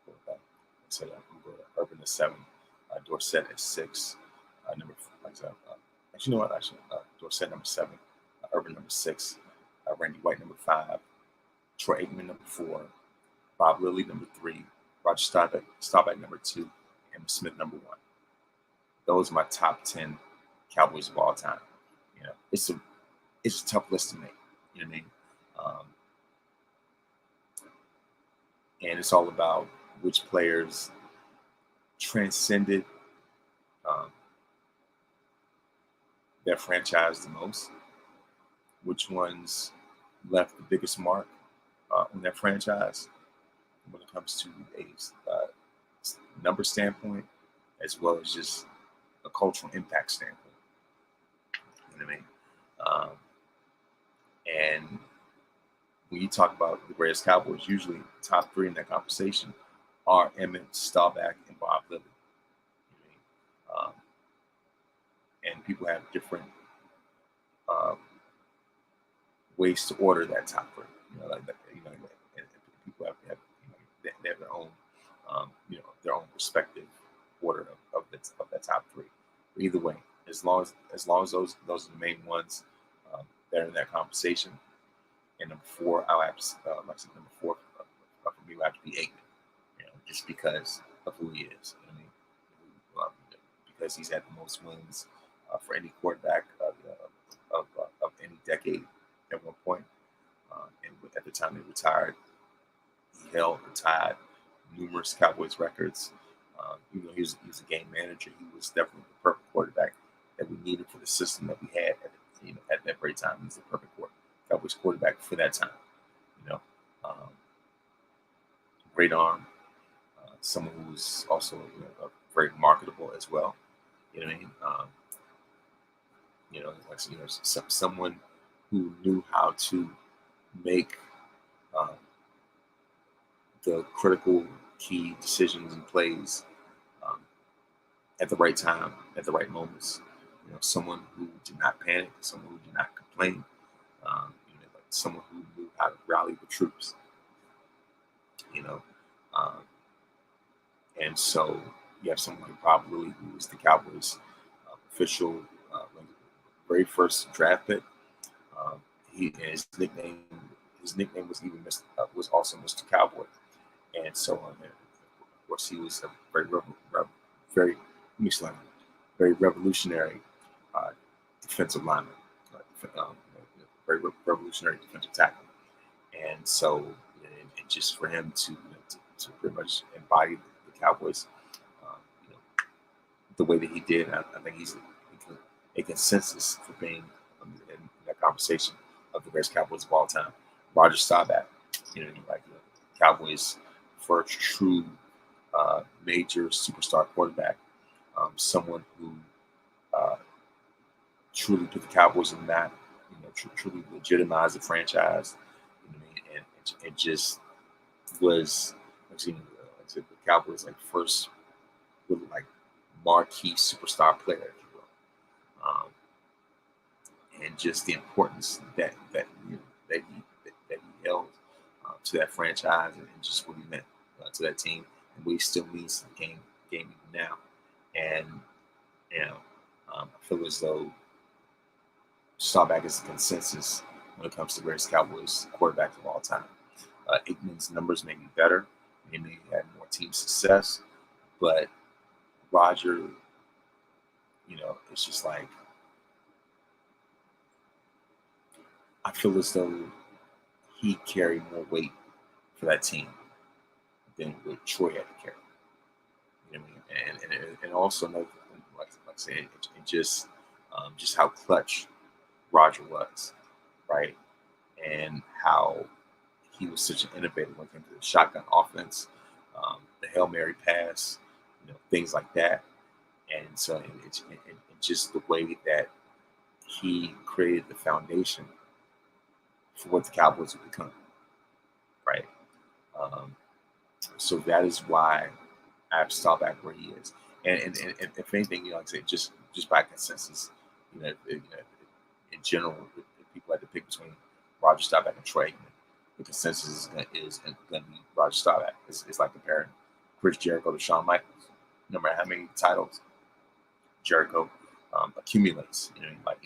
I'm gonna go with Urban at 7, Dorsett at 6, number like I said, actually, you know what? Actually, Dorsett number 7, Urban number 6, Randy White number 5, Troy Aikman number 4, Bob Lilly number 3, Roger Staubach number 2, and Smith number 1. Those are my top 10 Cowboys of all time. You know, it's a tough list to make. You know what I mean? And it's all about which players transcended their franchise the most, which ones left the biggest mark on their franchise when it comes to a number standpoint, as well as just a cultural impact standpoint. You know what I mean? And when you talk about the greatest Cowboys, usually top 3 in that conversation are Emmitt, Staubach, and Bob Lilly. You know what I mean? And people have different ways to order that top 3. You know, like that. You know, and people have they have their own, their own respective order of that top 3. But either way, as long as those are the main ones that are in that conversation. And number 4, I'll have to, like I said, number 4 for me will have to be Aikman, just because of who he is. You know what I mean? Because he's had the most wins for any quarterback of any decade at one point. And at the time he retired, he retied numerous Cowboys records. Even though he was a game manager, he was definitely the perfect quarterback that we needed for the system that we had at that very time. He's the perfect Cowboys quarterback for that time. Great arm, someone who's also very marketable as well. You know what I mean? Someone who knew how to make the critical key decisions and plays at the right time, at the right moments. Someone who did not panic, someone who did not complain, someone who knew how to rally the troops. And so you have someone like Bob Lilly, who was the Cowboys' official very first draft pick. His nickname was was also Mr. Cowboy, and so on. Of course, he was a very revolutionary defensive lineman, very revolutionary defensive tackle, and so and just for him to pretty much embody the Cowboys, the way that he did, I think he's a consensus for being in that conversation of the greatest Cowboys of all time. Roger Staubach, Cowboys' first true major superstar quarterback, someone who truly put the Cowboys in the map, truly legitimized the franchise, and just was, the Cowboys' first really marquee superstar player, if you will, and just the importance that he held to that franchise, and just what he meant to that team, and what he still means to the game even now. And I feel as though Staubach is the consensus when it comes to greatest Cowboys quarterbacks of all time. Aikman's numbers may be better. He may have more team success, but Roger, it's just like I feel as though he carried more weight for that team than what Troy had to carry. You know what I mean? And also another thing, like I said, just how clutch Roger was, right? And how he was such an innovator when it came to the shotgun offense, the Hail Mary pass, things like that. And so it's just the way that he created the foundation for what the Cowboys would become, right? Um, so that is why I have Staubach where he is. And if anything, like I said, just by consensus, in general, if people had to pick between Roger Staubach and Troy Aikman, the consensus is going to be Roger Staubach. It's like comparing Chris Jericho to Shawn Michaels. No matter how many titles Jericho accumulates, no matter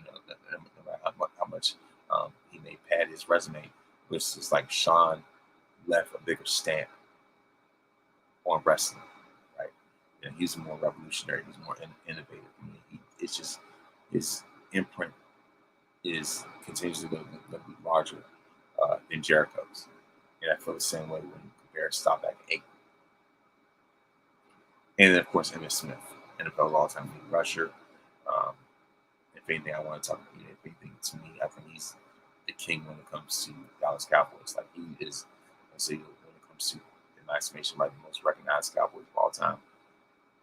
how much he may pad his resume, it's just like Shawn left a bigger stamp on wrestling, right? And he's more revolutionary. He's more innovative. I mean, it's just his imprint is continuously going to be larger than Jericho's. And I feel the same way when you compare Staubach and Aikman. And then, of course, Emmitt Smith, NFL all-time leading rusher. Um, if anything, I want to talk. If anything, to me, I think he's the king when it comes to Dallas Cowboys. Like he is, let's say, when it comes to, in my estimation, like the most recognized Cowboys of all time,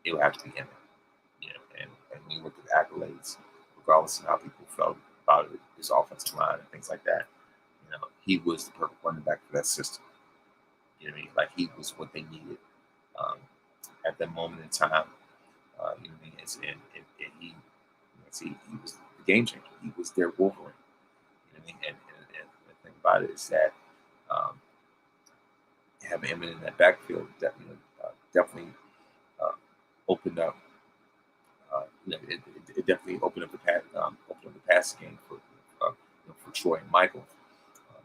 it would have to be Emmitt. And when you look at the accolades, regardless of how people felt about it, his offensive line and things like that, he was the perfect running back for that system. You know what I mean? Like he was what they needed at that moment in time. You know what I mean? And he was the game changer. He was their Wolverine. You know what I mean? And the thing about it is that having Emmitt in that backfield definitely opened up. It definitely opened up the pass game for Troy and Michael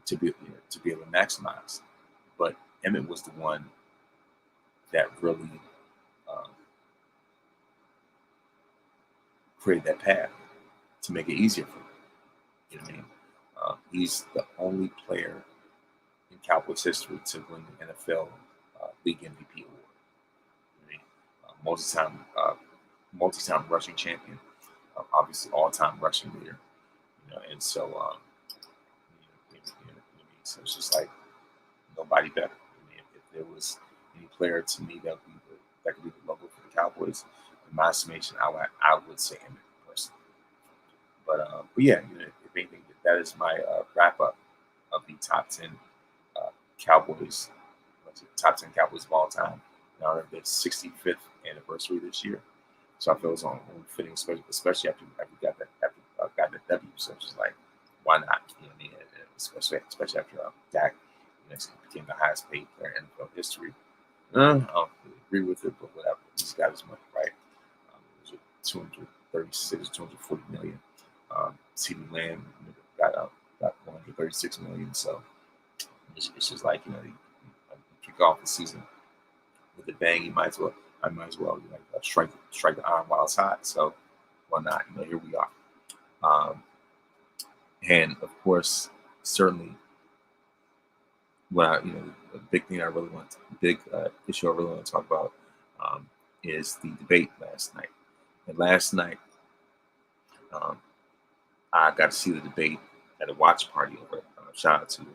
to be able to maximize. But Emmitt was the one that really created that path to make it easier for him. You know what I mean? He's the only player in Cowboys history to win the NFL League MVP award. You know what I mean? Multi-time rushing champion, obviously all-time rushing leader. And so, so it's just like nobody better. I mean, if there was any player to me that could be the logo for the Cowboys, in my estimation, I would say Emmitt personally. But yeah, if anything, that is my wrap up of the top 10 Cowboys, top 10 Cowboys of all time. In honor of their 65th anniversary this year. So I feel it's on fitting, especially after got that W. So it's just like, why not? You know what I mean? And especially after Dak, became the highest paid player in NFL history. I don't agree with it, but whatever. He's got his money, right? It was 236, 240 million. CeeDee Lamb got 136 million. So it's just like you kick off the season with a bang. I might as well strike the iron while it's hot. So why not? Here we are. And of course, certainly, a big thing big issue I really want to talk about is the debate last night. And last night, I got to see the debate at a watch party over. Shout out to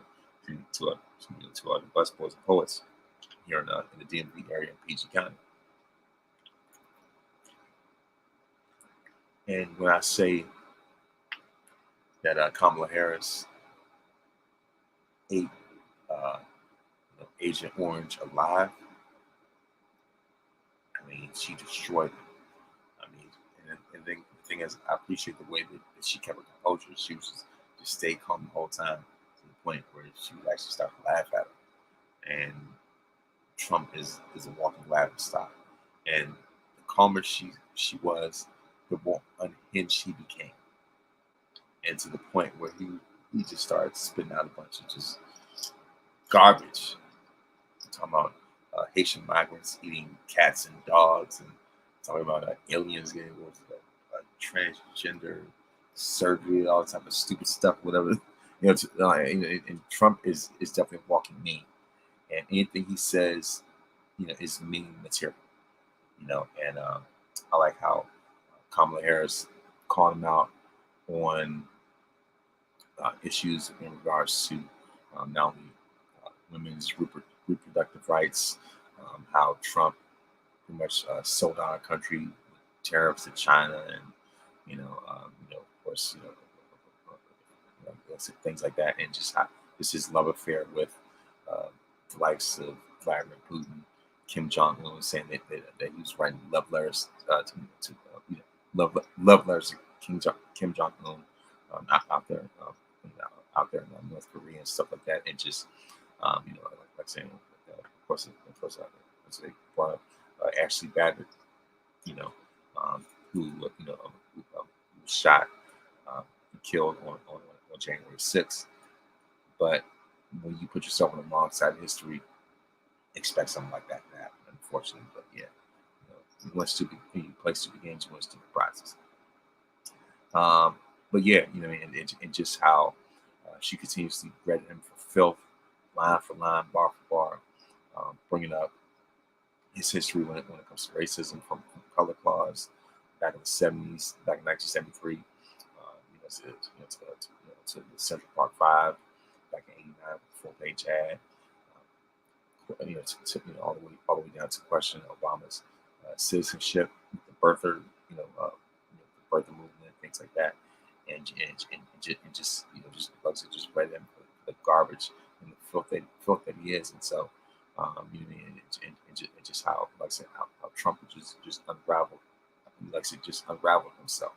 the Bus Boys and Poets here in the DMV area in PG County. And when I say that Kamala Harris ate Agent Orange alive, I mean, she destroyed him. I mean, and the thing is, I appreciate the way that she kept her composure. She was just stay calm the whole time to the point where she would actually start to laugh at her. And Trump is a walking laughing stock. And the calmer she was, the more unhinged he became, and to the point where he just started spitting out a bunch of just garbage. I'm talking about Haitian migrants eating cats and dogs, and talking about aliens getting transgender surgery, all type of stupid stuff, whatever. And Trump is definitely a walking meme, and anything he says, is meme material. And I like how Kamala Harris called him out on issues in regards to not only women's reproductive rights, how Trump pretty much sold out our country with tariffs to China, and of course, things like that, and just how just his love affair with the likes of Vladimir Putin, Kim Jong Un, saying that he was writing love letters to love letters to Kim Jong Un out there, out there in North Korea and stuff like that, and just like saying, of course, as they brought up Ashley Babbitt, who was shot, and killed on January 6th. But when you put yourself on the wrong side of history, expect something like that to happen, unfortunately. But yeah, you want stupid, you play stupid games, you want stupid prizes. But yeah, and just how she continuously read him for filth, line for line, bar for bar, bringing up his history when it comes to racism from color clause back in the 70s, back in 1973, to the Central Park Five back in '89, full page ad, all the way down to question Obama's citizenship, the birther, the birther movement, things like that, and just just like I said, just read him for the garbage and the filth that he is, and so and just how, like I said, how Trump just unraveled, like I said, just unraveled himself.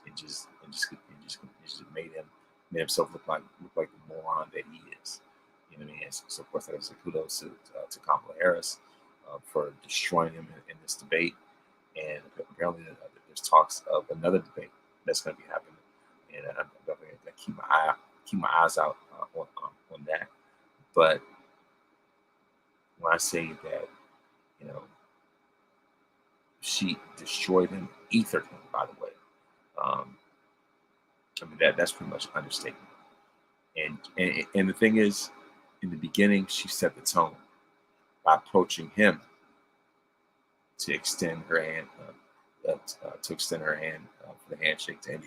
It just made himself look like the moron that he is. And so of course, that was a kudos to Kamala Harris for destroying him in this debate. And apparently, there's talks of another debate that's going to be happening, and I'm definitely going to keep my eyes out on that. But when I say that, she destroyed him, ethered him, by the way. That's pretty much understatement. And the thing is, in the beginning, she set the tone by approaching him to extend her hand, for the handshake to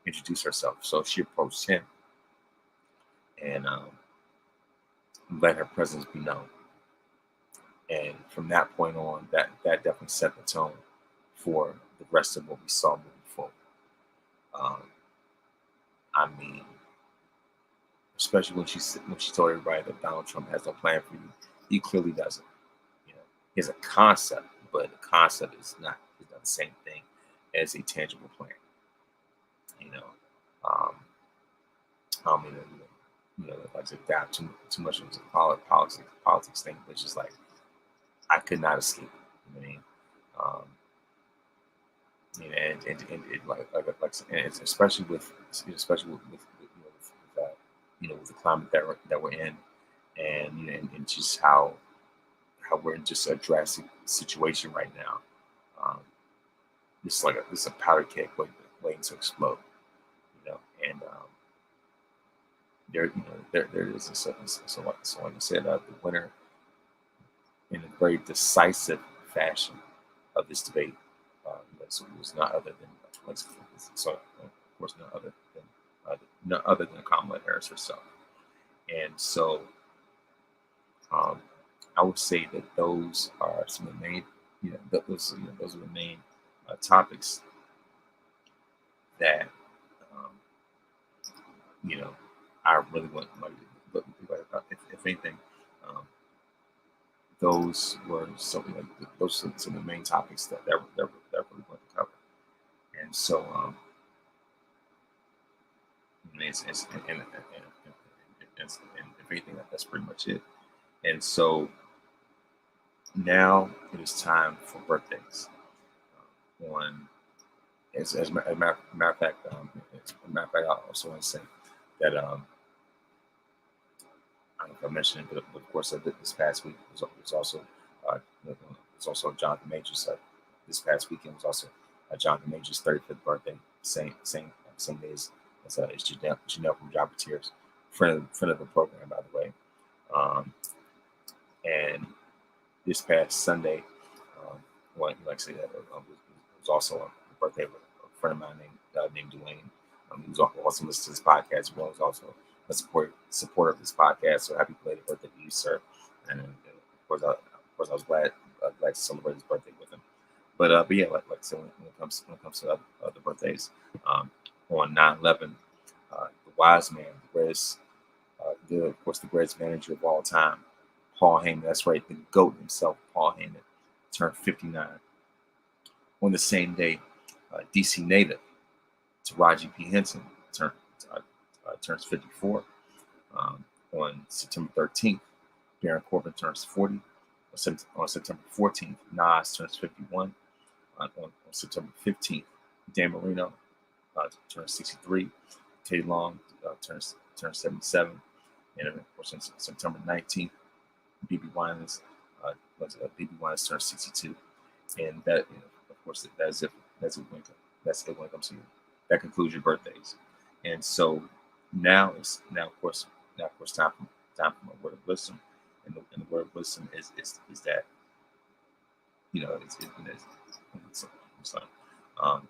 introduce herself. So she approached him and let her presence be known. And from that point on, that definitely set the tone for the rest of what we saw moving forward. Especially when she told everybody that Donald Trump has no plan for you, he clearly doesn't. He has a concept, but the concept is not the same thing as a tangible plan. I don't mean like I said, dive too much into the politics thing, but it's just like I could not escape it. You know what I mean? And especially with with the climate that we're in, and and just how we're in just a drastic situation right now. It's like it's a powder keg waiting to explode, and there is so like I said, the winner in a very decisive fashion of this debate. So it was not other than of course none other than Kamala Harris herself. And so I would say that those are some of the main those are the main topics that I really want if anything, those were something like those are some of the main topics that really want to cover. And so and if anything, that's pretty much it. And so now it is time for birthdays. On as a matter of fact, I also want to say that I don't know if I mentioned it, but of course, this past week was also uh, was also Jonathan Majors. This past weekend was also Jonathan Majors' 35th birthday. Same day as Janelle from Job Tears, friend of the program, by the way. Um, and this past Sunday, like I said, was also a birthday of a friend of mine named Dwayne. He was also listening to this podcast as well. He was also a supporter of this podcast. So happy belated birthday to you, sir! And of course, I was glad to celebrate his birthday with him. But yeah, like I said, when it comes to other birthdays, on 9/11, the wise man, the greatest, of course, the greatest manager of all time, Paul Heyman. That's right, the GOAT himself, Paul Heyman, turned 59. On the same day, DC native Taraji P. Henson turns 54. On September 13th, Baron Corbin turns 40. On September 14th, Nas turns 51. On September 15th, Dan Marino turns 63. Teddy Long turns 77. And of course, on September 19th, BB Winans turns 62. And that, of course, that's it when it comes to you. That concludes your birthdays. And so now of course time for my word of wisdom. And the word of wisdom is that so, um,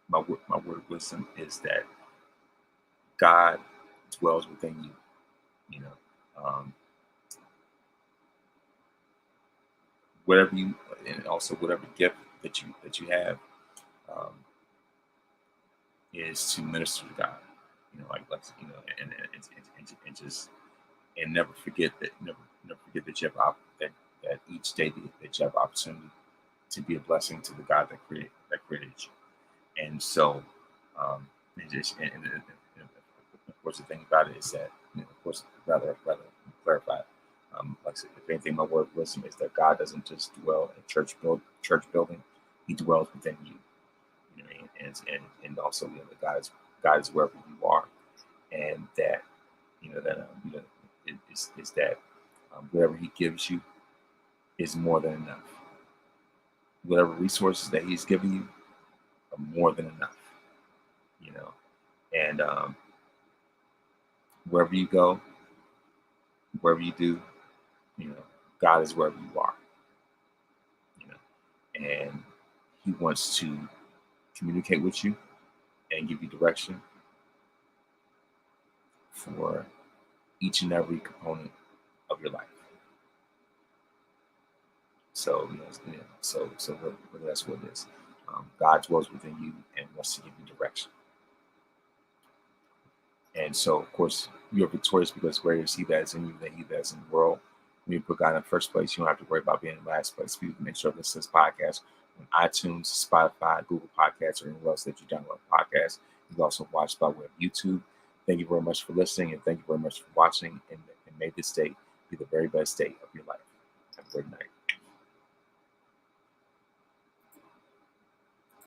my word of wisdom is that God dwells within you. You know, whatever you, and also whatever gift that you have, um, is to minister to God. And just and never forget that you have that each day that you have opportunity to be a blessing to the God that created you. And so, and of course, the thing about it is that, of course, rather clarify. Like I said, if anything, my word of wisdom is that God doesn't just dwell in church building; He dwells within you. And also, that God is wherever you are, and that is that whatever He gives you is more than enough. Whatever resources that He's given you are more than enough. And wherever you go, wherever you do, God is wherever you are. And He wants to communicate with you and give you direction for each and every component of your life. So, so that's what it is. God dwells within you and wants to give you direction. And so, of course, you're victorious because greater is He that is in you than he that is in the world. When you put God in first place, you don't have to worry about being in last place. You can make sure this is podcast on iTunes, Spotify, Google Podcasts, or anywhere else that you download podcasts. You can also watch by way of YouTube. Thank you very much for listening, and thank you very much for watching. And may this day be the very best day of your life. Have a great night.